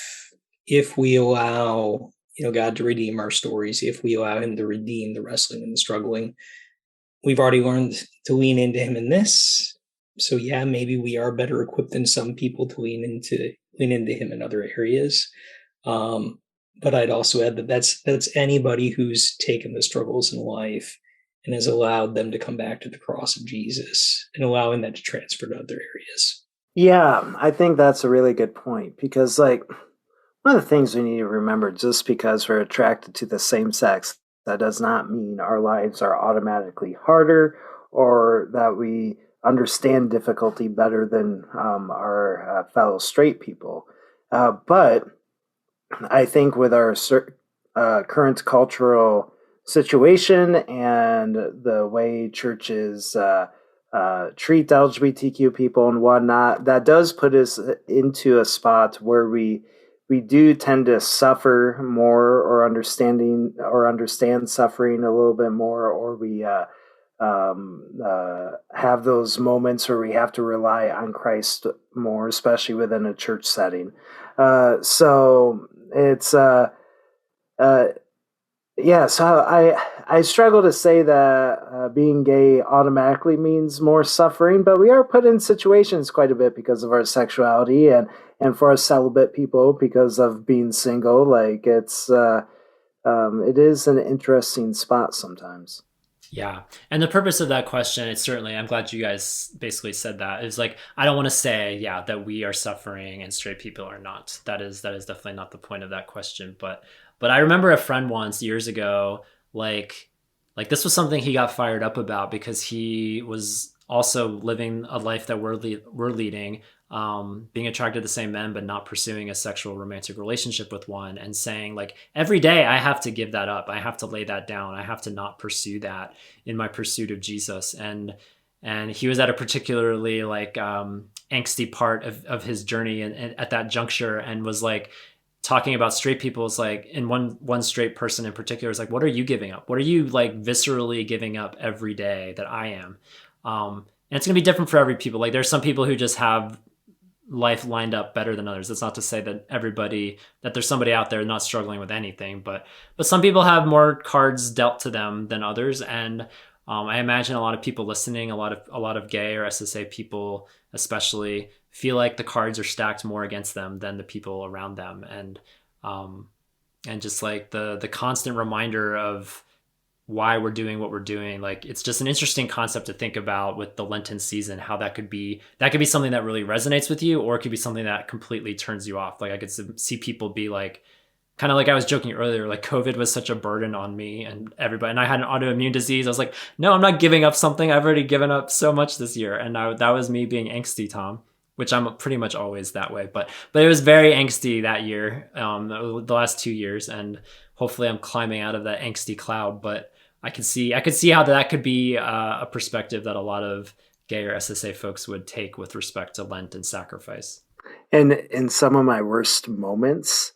we allow, God to redeem our stories, if we allow him to redeem the wrestling and the struggling, we've already learned to lean into him in this. So yeah, maybe we are better equipped than some people to lean into him in other areas. But I'd also add that that's anybody who's taken the struggles in life and has allowed them to come back to the cross of Jesus and allowing that to transfer to other areas. Yeah, I think that's a really good point, because like one of the things we need to remember, just because we're attracted to the same sex That does not mean our lives are automatically harder or that we understand difficulty better than our fellow straight people. But I think with our current cultural situation and the way churches treat LGBTQ people and whatnot, that does put us into a spot where we do tend to suffer more or understand suffering a little bit more, or we have those moments where we have to rely on Christ more, especially within a church setting. So it's uh, yeah. So I struggle to say that being gay automatically means more suffering, but we are put in situations quite a bit because of our sexuality, and for us celibate people because of being single. Like it is an interesting spot sometimes. Yeah. And the purpose of that question, it's certainly, I'm glad you guys basically said that. Is like, I don't want to say, yeah, that we are suffering and straight people are not. That is definitely not the point of that question. But I remember a friend once years ago, like this was something he got fired up about because he was also living a life that we're leading, being attracted to the same men, but not pursuing a sexual romantic relationship with one, and saying like every day I have to give that up. I have to lay that down. I have to not pursue that in my pursuit of Jesus. And he was at a particularly like angsty part of his journey and at that juncture, and was like talking about straight people. Is like, in one straight person in particular is like, what are you giving up? What are you like viscerally giving up every day that I am? And it's gonna be different for every people. Like there's some people who just have life lined up better than others. That's not to say that there's somebody out there not struggling with anything, but some people have more cards dealt to them than others. And I imagine a lot of people listening, a lot of gay or SSA people especially, feel like the cards are stacked more against them than the people around them. And just like the constant reminder of why we're doing what we're doing. Like it's just an interesting concept to think about with the Lenten season, how that could be something that really resonates with you, or it could be something that completely turns you off. Like I could see people be like, kind of like I was joking earlier, like COVID was such a burden on me and everybody, and I had an autoimmune disease. I was like, no, I'm not giving up something. I've already given up so much this year. And that was me being angsty, Tom, which I'm pretty much always that way. But it was very angsty that year, the last 2 years. And hopefully I'm climbing out of that angsty cloud. But I could see how that could be a perspective that a lot of gay or SSA folks would take with respect to Lent and sacrifice. And in some of my worst moments,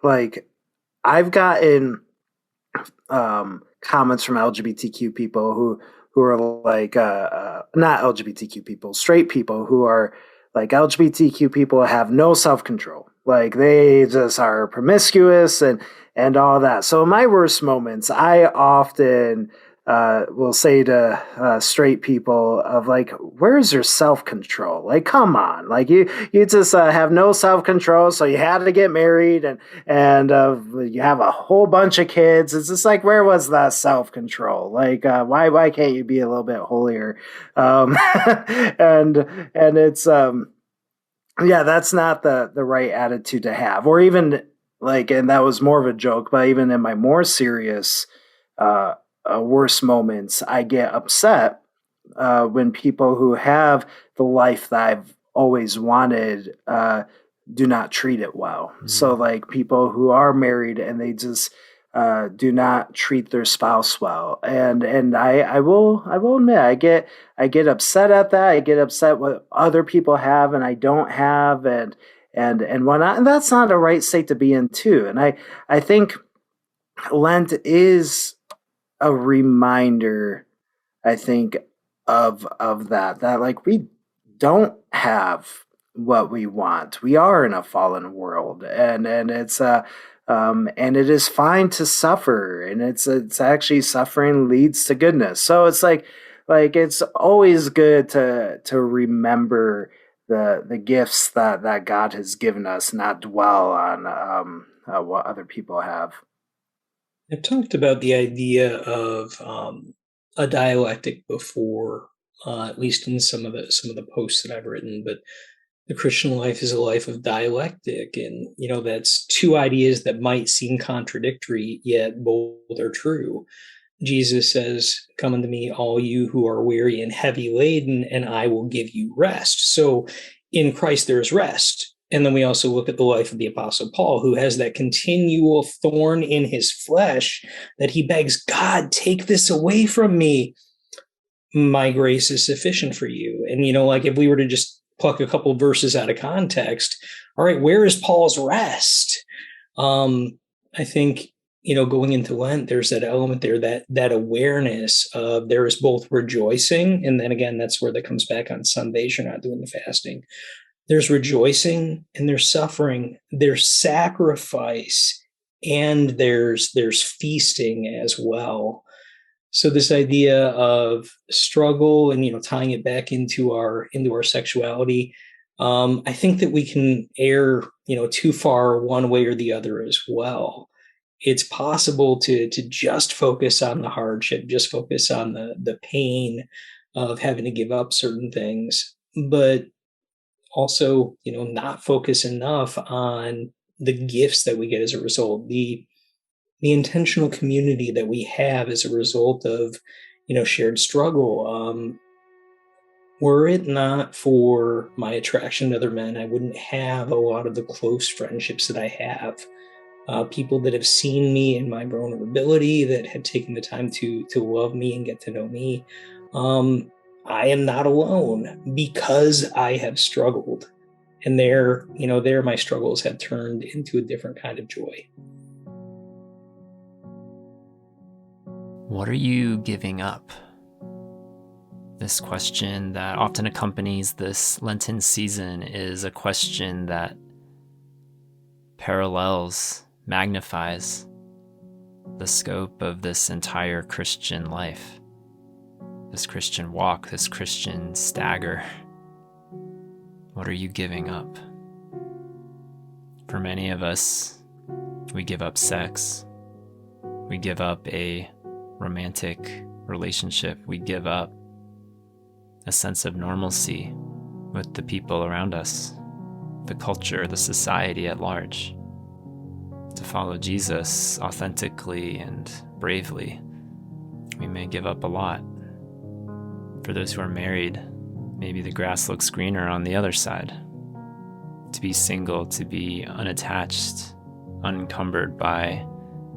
like I've gotten comments from LGBTQ people who are like not LGBTQ people, straight people who are like, LGBTQ people have no self-control. Like they just are promiscuous and all that. So in my worst moments, I often will say to straight people of like, where's your self-control? Like, come on, like you just have no self-control, so you had to get married and you have a whole bunch of kids. It's just like, where was that self-control? Like, why can't you be a little bit holier? And it's yeah, that's not the right attitude to have. Or even like, and that was more of a joke, but even in my more serious worse moments, I get upset when people who have the life that I've always wanted do not treat it well. Mm-hmm. So like people who are married and they just do not treat their spouse well, and I will admit I get upset at that. I get upset what other people have and I don't have, and whatnot. And that's not a right state to be in too. And I think Lent is a reminder, I think, of that like we don't have what we want. We are in a fallen world, and it's and it is fine to suffer, and it's actually suffering leads to goodness. So it's like it's always good to remember the gifts that God has given us, not dwell on what other people have. I've talked about the idea of a dialectic before, at least in some of the posts that I've written. But the Christian life is a life of dialectic. And, that's two ideas that might seem contradictory, yet both are true. Jesus says, "Come unto me, all you who are weary and heavy laden, and I will give you rest." So in Christ, there is rest. And then we also look at the life of the Apostle Paul, who has that continual thorn in his flesh that he begs, "God, take this away from me. My grace is sufficient for you." And, like if we were to just pluck a couple of verses out of context, all right, where is Paul's rest? I think, going into Lent, there's that element there, that awareness of there is both rejoicing, and then again, that's where that comes back on Sundays. You're not doing the fasting. There's rejoicing and there's suffering, there's sacrifice, and there's feasting as well. So this idea of struggle and tying it back into our sexuality, I think that we can err too far one way or the other as well. It's possible to just focus on the hardship, just focus on the pain of having to give up certain things, but also not focus enough on the gifts that we get as a result, the intentional community that we have as a result of shared struggle. Were it not for my attraction to other men, I wouldn't have a lot of the close friendships that I have. People that have seen me in my vulnerability, that have taken the time to love me and get to know me. I am not alone because I have struggled, and there my struggles have turned into a different kind of joy. What are you giving up? This question that often accompanies this Lenten season is a question that parallels, magnifies the scope of this entire Christian life, this Christian walk, this Christian stagger. What are you giving up? For many of us, we give up sex. We give up a romantic relationship. We give up a sense of normalcy with the people around us, the culture, the society at large. To follow Jesus authentically and bravely, we may give up a lot. For those who are married, maybe the grass looks greener on the other side. To be single, to be unattached, unencumbered by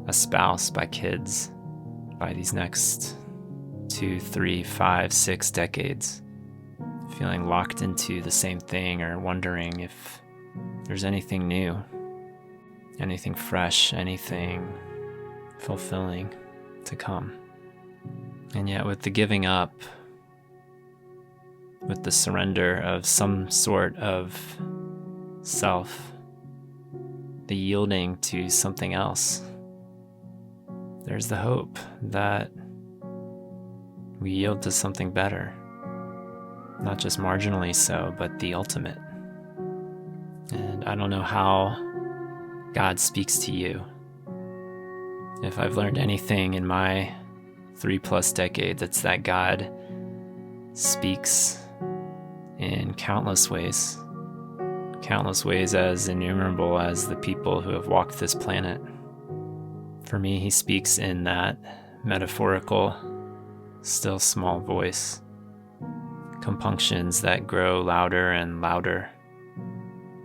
a spouse, by kids, by these next 2, 3, 5, 6 decades, feeling locked into the same thing or wondering if there's anything new, anything fresh, anything fulfilling to come. And yet with the giving up, with the surrender of some sort of self, the yielding to something else, there's the hope that we yield to something better, not just marginally so, but the ultimate. And I don't know how God speaks to you. If I've learned anything in my 3+ decades, it's that God speaks in countless ways as innumerable as the people who have walked this planet. For me, he speaks in that metaphorical, still small voice, compunctions that grow louder and louder.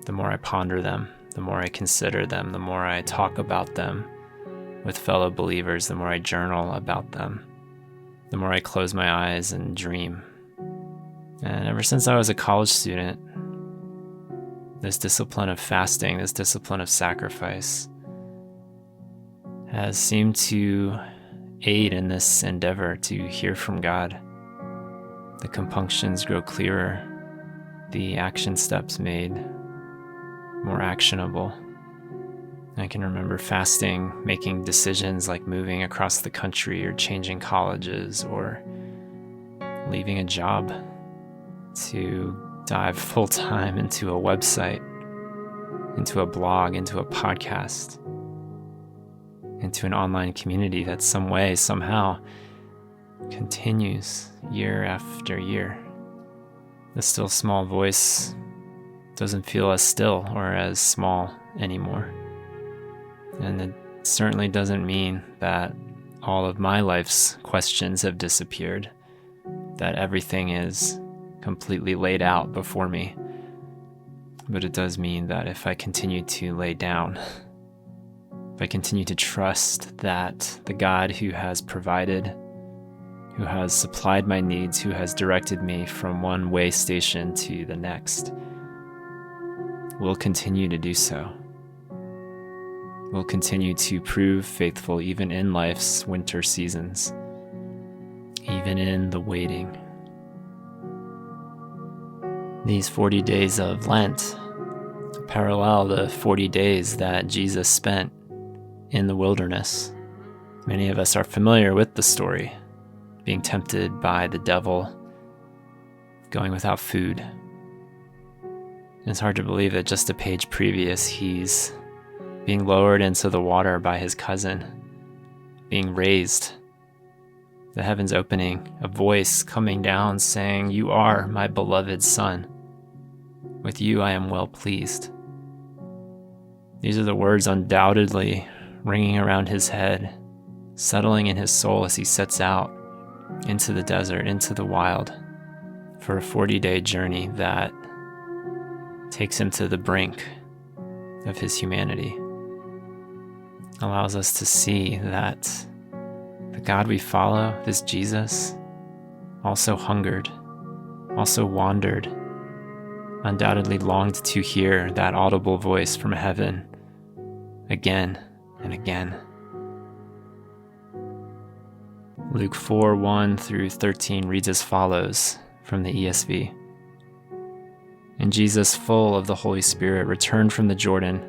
The more I ponder them, the more I consider them, the more I talk about them with fellow believers, the more I journal about them, the more I close my eyes and dream. And ever since I was a college student, this discipline of fasting, this discipline of sacrifice has seemed to aid in this endeavor to hear from God. The compunctions grow clearer, the action steps made more actionable. I can remember fasting, making decisions like moving across the country or changing colleges or leaving a job to dive full-time into a website, into a blog, into a podcast, into an online community that some way, somehow continues year after year. The still small voice doesn't feel as still or as small anymore. And it certainly doesn't mean that all of my life's questions have disappeared, that everything is completely laid out before me. But it does mean that if I continue to lay down, if I continue to trust that the God who has provided, who has supplied my needs, who has directed me from one way station to the next, will continue to do so. Will continue to prove faithful even in life's winter seasons, even in the waiting. These 40 days of Lent parallel the 40 days that Jesus spent in the wilderness. Many of us are familiar with the story, being tempted by the devil, going without food. It's hard to believe that just a page previous, he's being lowered into the water by his cousin, being raised, the heavens opening, a voice coming down saying, "You are my beloved Son. With you I am well pleased." These are the words undoubtedly ringing around his head, settling in his soul as he sets out into the desert, into the wild, for a 40-day journey that takes him to the brink of his humanity. Allows us to see that the God we follow, this Jesus, also hungered, also wandered, undoubtedly longed to hear that audible voice from heaven again and again. Luke 4:1 through 13 reads as follows from the ESV. "And Jesus, full of the Holy Spirit, returned from the Jordan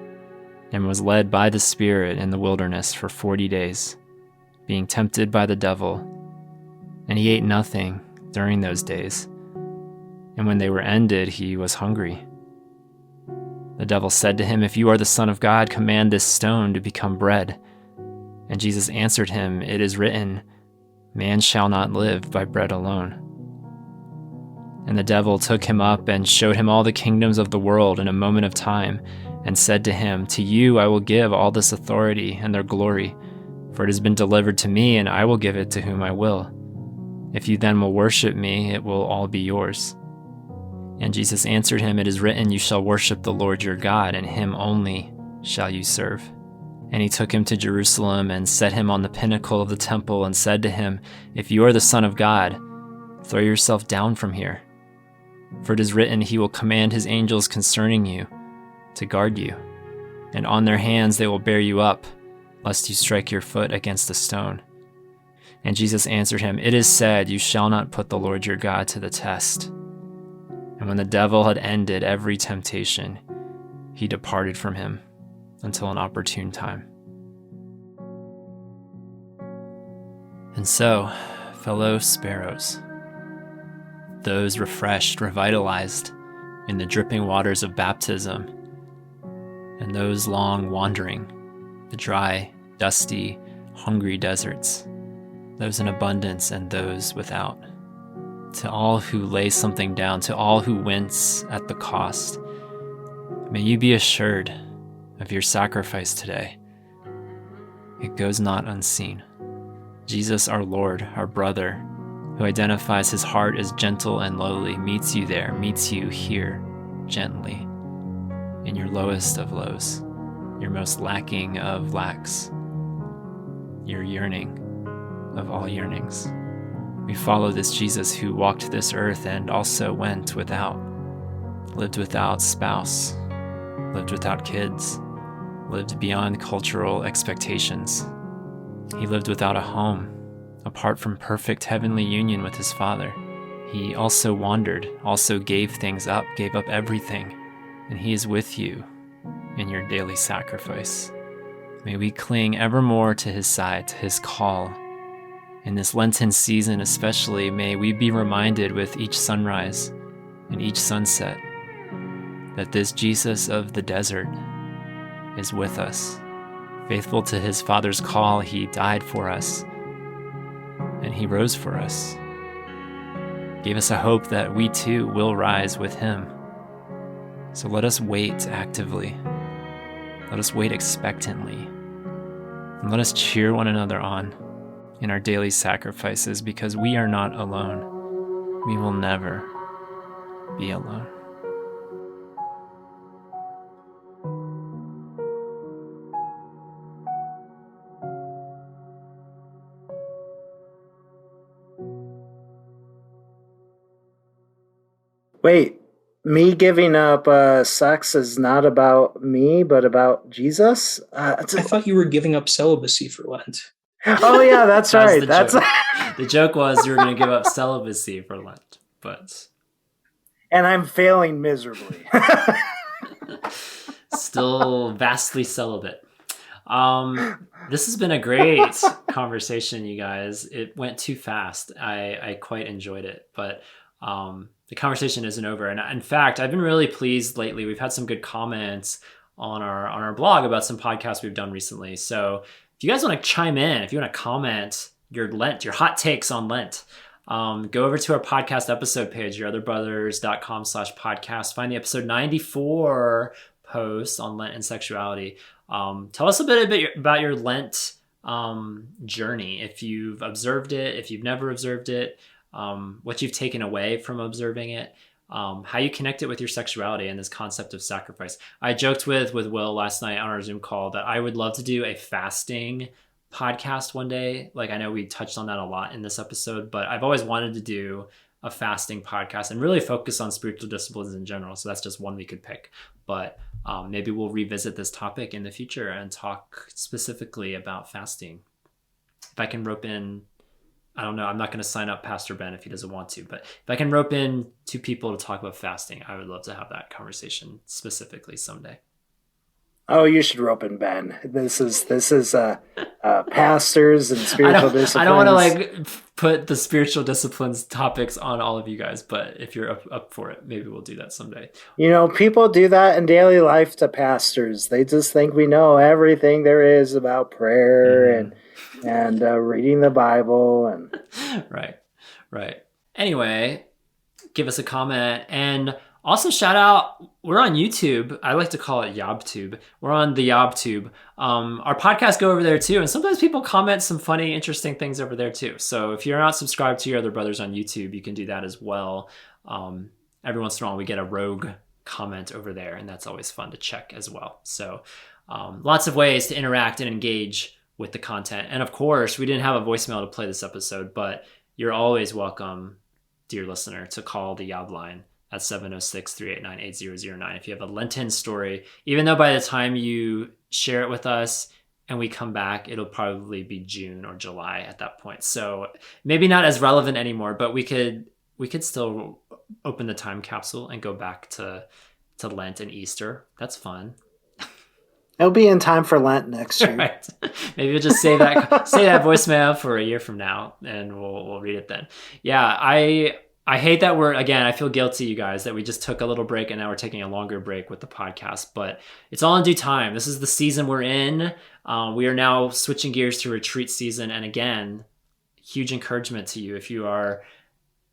and was led by the Spirit in the wilderness for 40 days, being tempted by the devil. And he ate nothing during those days. And when they were ended, he was hungry. The devil said to him, 'If you are the Son of God, command this stone to become bread.' And Jesus answered him, 'It is written, man shall not live by bread alone.' And the devil took him up and showed him all the kingdoms of the world in a moment of time, and said to him, 'To you I will give all this authority and their glory, for it has been delivered to me, and I will give it to whom I will. If you then will worship me, it will all be yours.' And Jesus answered him, 'It is written, you shall worship the Lord your God, and him only shall you serve.' And he took him to Jerusalem and set him on the pinnacle of the temple and said to him, 'If you are the Son of God, throw yourself down from here. For it is written, he will command his angels concerning you to guard you, and on their hands they will bear you up, lest you strike your foot against a stone.' And Jesus answered him, 'It is said, you shall not put the Lord your God to the test.' And when the devil had ended every temptation, he departed from him until an opportune time." And so, fellow sparrows, those refreshed, revitalized in the dripping waters of baptism, and those long wandering the dry, dusty, hungry deserts, those in abundance and those without, to all who lay something down, to all who wince at the cost, may you be assured of your sacrifice today. It goes not unseen. Jesus, our Lord, our brother, who identifies his heart as gentle and lowly, meets you there, meets you here gently, in your lowest of lows, your most lacking of lacks, your yearning of all yearnings. We follow this Jesus who walked this earth and also went without, lived without spouse, lived without kids, lived beyond cultural expectations. He lived without a home, apart from perfect heavenly union with his Father. He also wandered, also gave things up, gave up everything, and he is with you in your daily sacrifice. May we cling evermore to his side, to his call. In this Lenten season especially, may we be reminded with each sunrise and each sunset that this Jesus of the desert is with us. Faithful to his Father's call, he died for us, and he rose for us. Gave us a hope that we too will rise with him. So let us wait actively. Let us wait expectantly. And let us cheer one another on in our daily sacrifices, because we are not alone. We will never be alone. Wait, me giving up sex is not about me, but about Jesus? I thought you were giving up celibacy for Lent. Oh yeah, that's That was right. the That's joke. The joke was you were going to give up celibacy for Lent, but and I'm failing miserably. still vastly celibate. This has been a great conversation, you guys. It went too fast. I quite enjoyed it, but the conversation isn't over. And in fact, I've been really pleased lately. We've had some good comments on our blog about some podcasts we've done recently. So if you guys want to chime in, if you want to comment your Lent, your hot takes on Lent, go over to our podcast episode page, yourotherbrothers.com/podcast. Find the episode 94 post on Lent and Sexuality. Tell us a bit about your Lent journey. If you've observed it, if you've never observed it, what you've taken away from observing it, how you connect it with your sexuality and this concept of sacrifice. I joked with Will last night on our Zoom call that I would love to do a fasting podcast one day. Like, I know we touched on that a lot in this episode, but I've always wanted to do a fasting podcast and really focus on spiritual disciplines in general. So that's just one we could pick. But maybe we'll revisit this topic in the future and talk specifically about fasting. If I can rope in, I don't know, I'm not going to sign up Pastor Ben if he doesn't want to, but if I can rope in 2 people to talk about fasting, I would love to have that conversation specifically someday. Oh, you should rope in Ben. This is pastors and spiritual disciplines. I don't want to like put the spiritual disciplines topics on all of you guys, but if you're up for it, maybe we'll do that someday. You know, people do that in daily life to pastors. They just think we know everything there is about prayer and reading the Bible and Right. Anyway, give us a comment and also shout out. We're on YouTube. I like to call it YOBtube. We're on the YOBtube. Our podcasts go over there too, and sometimes people comment some funny, interesting things over there too. So if you're not subscribed to Your Other Brothers on YouTube, you can do that as well. Every once in a while, we get a rogue comment over there, and that's always fun to check as well. So lots of ways to interact and engage with the content. And of course, we didn't have a voicemail to play this episode, but you're always welcome, dear listener, to call the Yob line at 706-389-8009 if you have a Lenten story. Even though by the time you share it with us and we come back, it'll probably be June or July at that point. So maybe not as relevant anymore, but we could still open the time capsule and go back to Lent and Easter. That's fun. it'll be in time for Lent next year. Right. Maybe we'll just save that voicemail for a year from now, and we'll read it then. Yeah, I hate that I feel guilty, you guys, that we just took a little break and now we're taking a longer break with the podcast, but it's all in due time. This is the season we're in. We are now switching gears to retreat season. And again, huge encouragement to you. If you are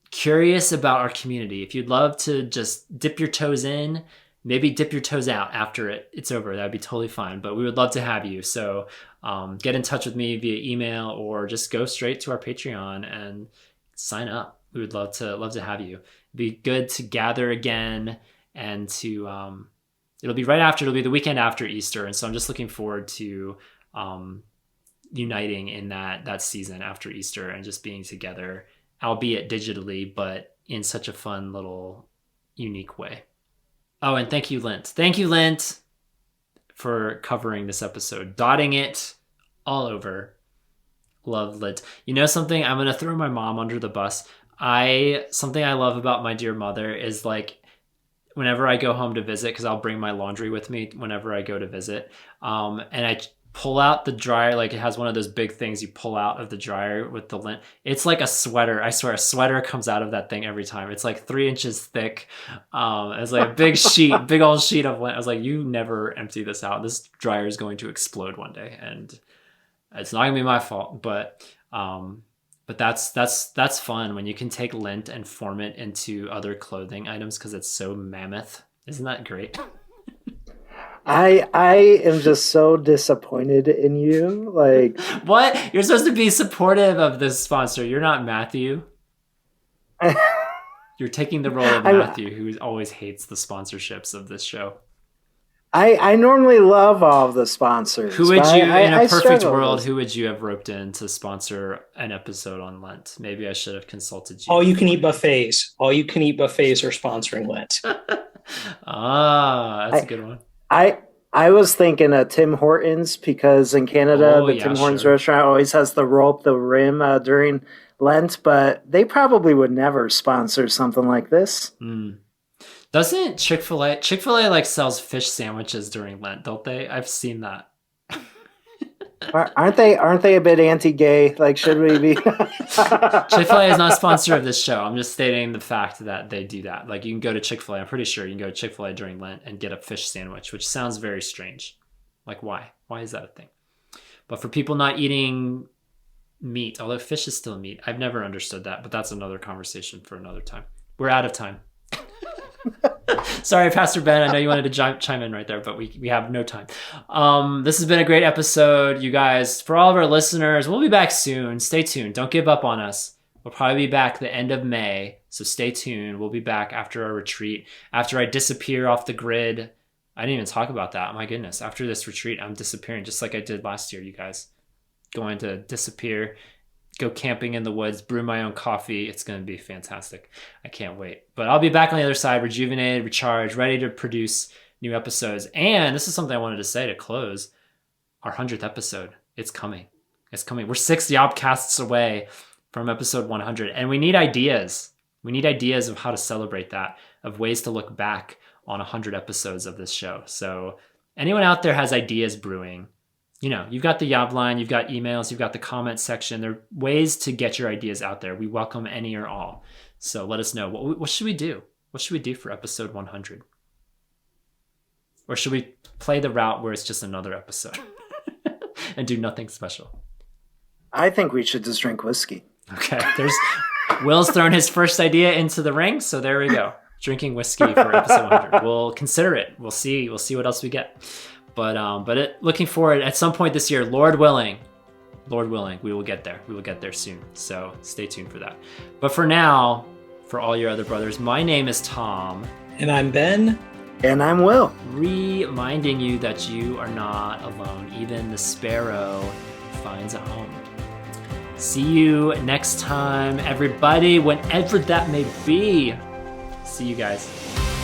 curious about our community, if you'd love to just dip your toes in, maybe dip your toes out after it's over, that'd be totally fine. But we would love to have you. So get in touch with me via email or just go straight to our Patreon and sign up. We would love to have you. It'd be good to gather again and to it'll be the weekend after Easter. And so I'm just looking forward to uniting in that season after Easter and just being together, albeit digitally, but in such a fun little unique way. Oh, and thank you, Lent. Thank you, Lent, for covering this episode, dotting it all over. Love Lent. You know something? I'm going to throw my mom under the bus. Something I love about my dear mother is like whenever I go home to visit, because I'll bring my laundry with me whenever I go to visit, and I pull out the dryer, like it has one of those big things you pull out of the dryer with the lint. It's like a sweater. I swear, a sweater comes out of that thing every time. It's like 3 inches thick. It's like a big old sheet of lint. I was like, you never empty this out. This dryer is going to explode one day, and it's not gonna be my fault, but that's fun when you can take lint and form it into other clothing items because it's so mammoth Isn't that great? I am just so disappointed in you. Like, What? You're supposed to be supportive of this sponsor. You're not Matthew. You're taking the role of Matthew, who always hates the sponsorships of this show. I normally love all of the sponsors. Who would you, in a perfect struggle world, with- who would you have roped in to sponsor an episode on Lent? Maybe I should have consulted you. All you can eat buffets. All you can eat buffets are sponsoring Lent. That's a good one. I was thinking Tim Hortons, because in Canada, the Tim Hortons restaurant always has to roll up the rim during Lent, but they probably would never sponsor something like this. Doesn't Chick-fil-A like sells fish sandwiches during Lent, don't they? I've seen that. Aren't they a bit anti-gay? Like, should we be? Chick-fil-A is not a sponsor of this show. I'm just stating the fact that they do that. Like, you can go to Chick-fil-A. I'm pretty sure you can go to Chick-fil-A during Lent and get a fish sandwich, which sounds very strange. Like, why? Why is that a thing? But for people not eating meat, although fish is still meat, I've never understood that, but that's another conversation for another time. We're out of time. Sorry, Pastor Ben, I know you wanted to chime in right there, but we have no time. This has been a great episode, you guys. For all of our listeners, we'll be back soon. Stay tuned. Don't give up on us. We'll probably be back the end of May, so stay tuned. We'll be back after our retreat. After I disappear off the grid. I didn't even talk about that. My goodness. After this retreat, I'm disappearing just like I did last year, you guys. Going to disappear, go camping in the woods, brew my own coffee. It's going to be fantastic. I can't wait. But I'll be back on the other side, rejuvenated, recharged, ready to produce new episodes. And this is something I wanted to say to close. Our 100th episode. It's coming. It's coming. We're 6 YOBcasts away from episode 100. And we need ideas. We need ideas of how to celebrate that, of ways to look back on 100 episodes of this show. So anyone out there has ideas brewing, you know, you've got the Yob line, you've got emails, you've got the comment section. There are ways to get your ideas out there. We welcome any or all. So let us know. What should we do? What should we do for episode 100? Or should we play the route where it's just another episode and do nothing special? I think we should just drink whiskey. Okay, Will's thrown his first idea into the ring, so there we go. Drinking whiskey for episode 100. We'll consider it. We'll see what else we get. But looking forward at some point this year, Lord willing, we will get there. We will get there soon. So stay tuned for that. But for now, for all your other brothers, my name is Tom. And I'm Ben. And I'm Will. Reminding you that you are not alone. Even the sparrow finds a home. See you next time, everybody, whenever that may be. See you guys.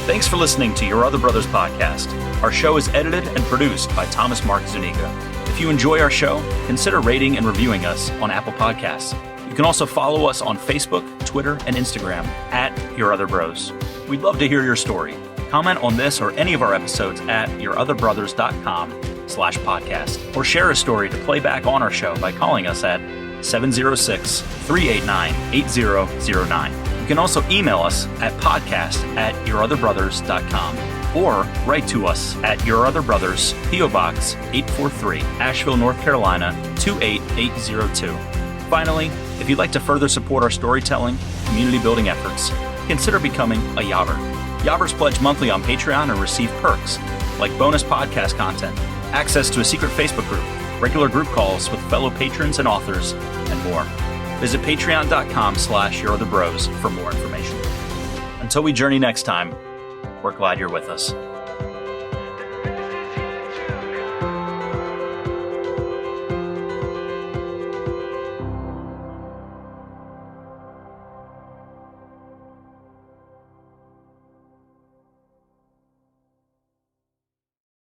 Thanks for listening to Your Other Brothers podcast. Our show is edited and produced by Thomas Mark Zuniga. If you enjoy our show, consider rating and reviewing us on Apple Podcasts. You can also follow us on Facebook, Twitter, and Instagram at Your Other Bros. We'd love to hear your story. Comment on this or any of our episodes at yourotherbrothers.com/podcast, or share a story to play back on our show by calling us at 706-389-8009. You can also email us at podcast@yourotherbrothers.com or write to us at Your Other Brothers, P.O. Box 843, Asheville, North Carolina 28802. Finally, if you'd like to further support our storytelling, community building efforts, consider becoming a Yobber. Yobbers pledge monthly on Patreon and receive perks like bonus podcast content, access to a secret Facebook group, regular group calls with fellow patrons and authors, and more. Visit patreon.com/yourotherbros for more information. Until we journey next time, we're glad you're with us.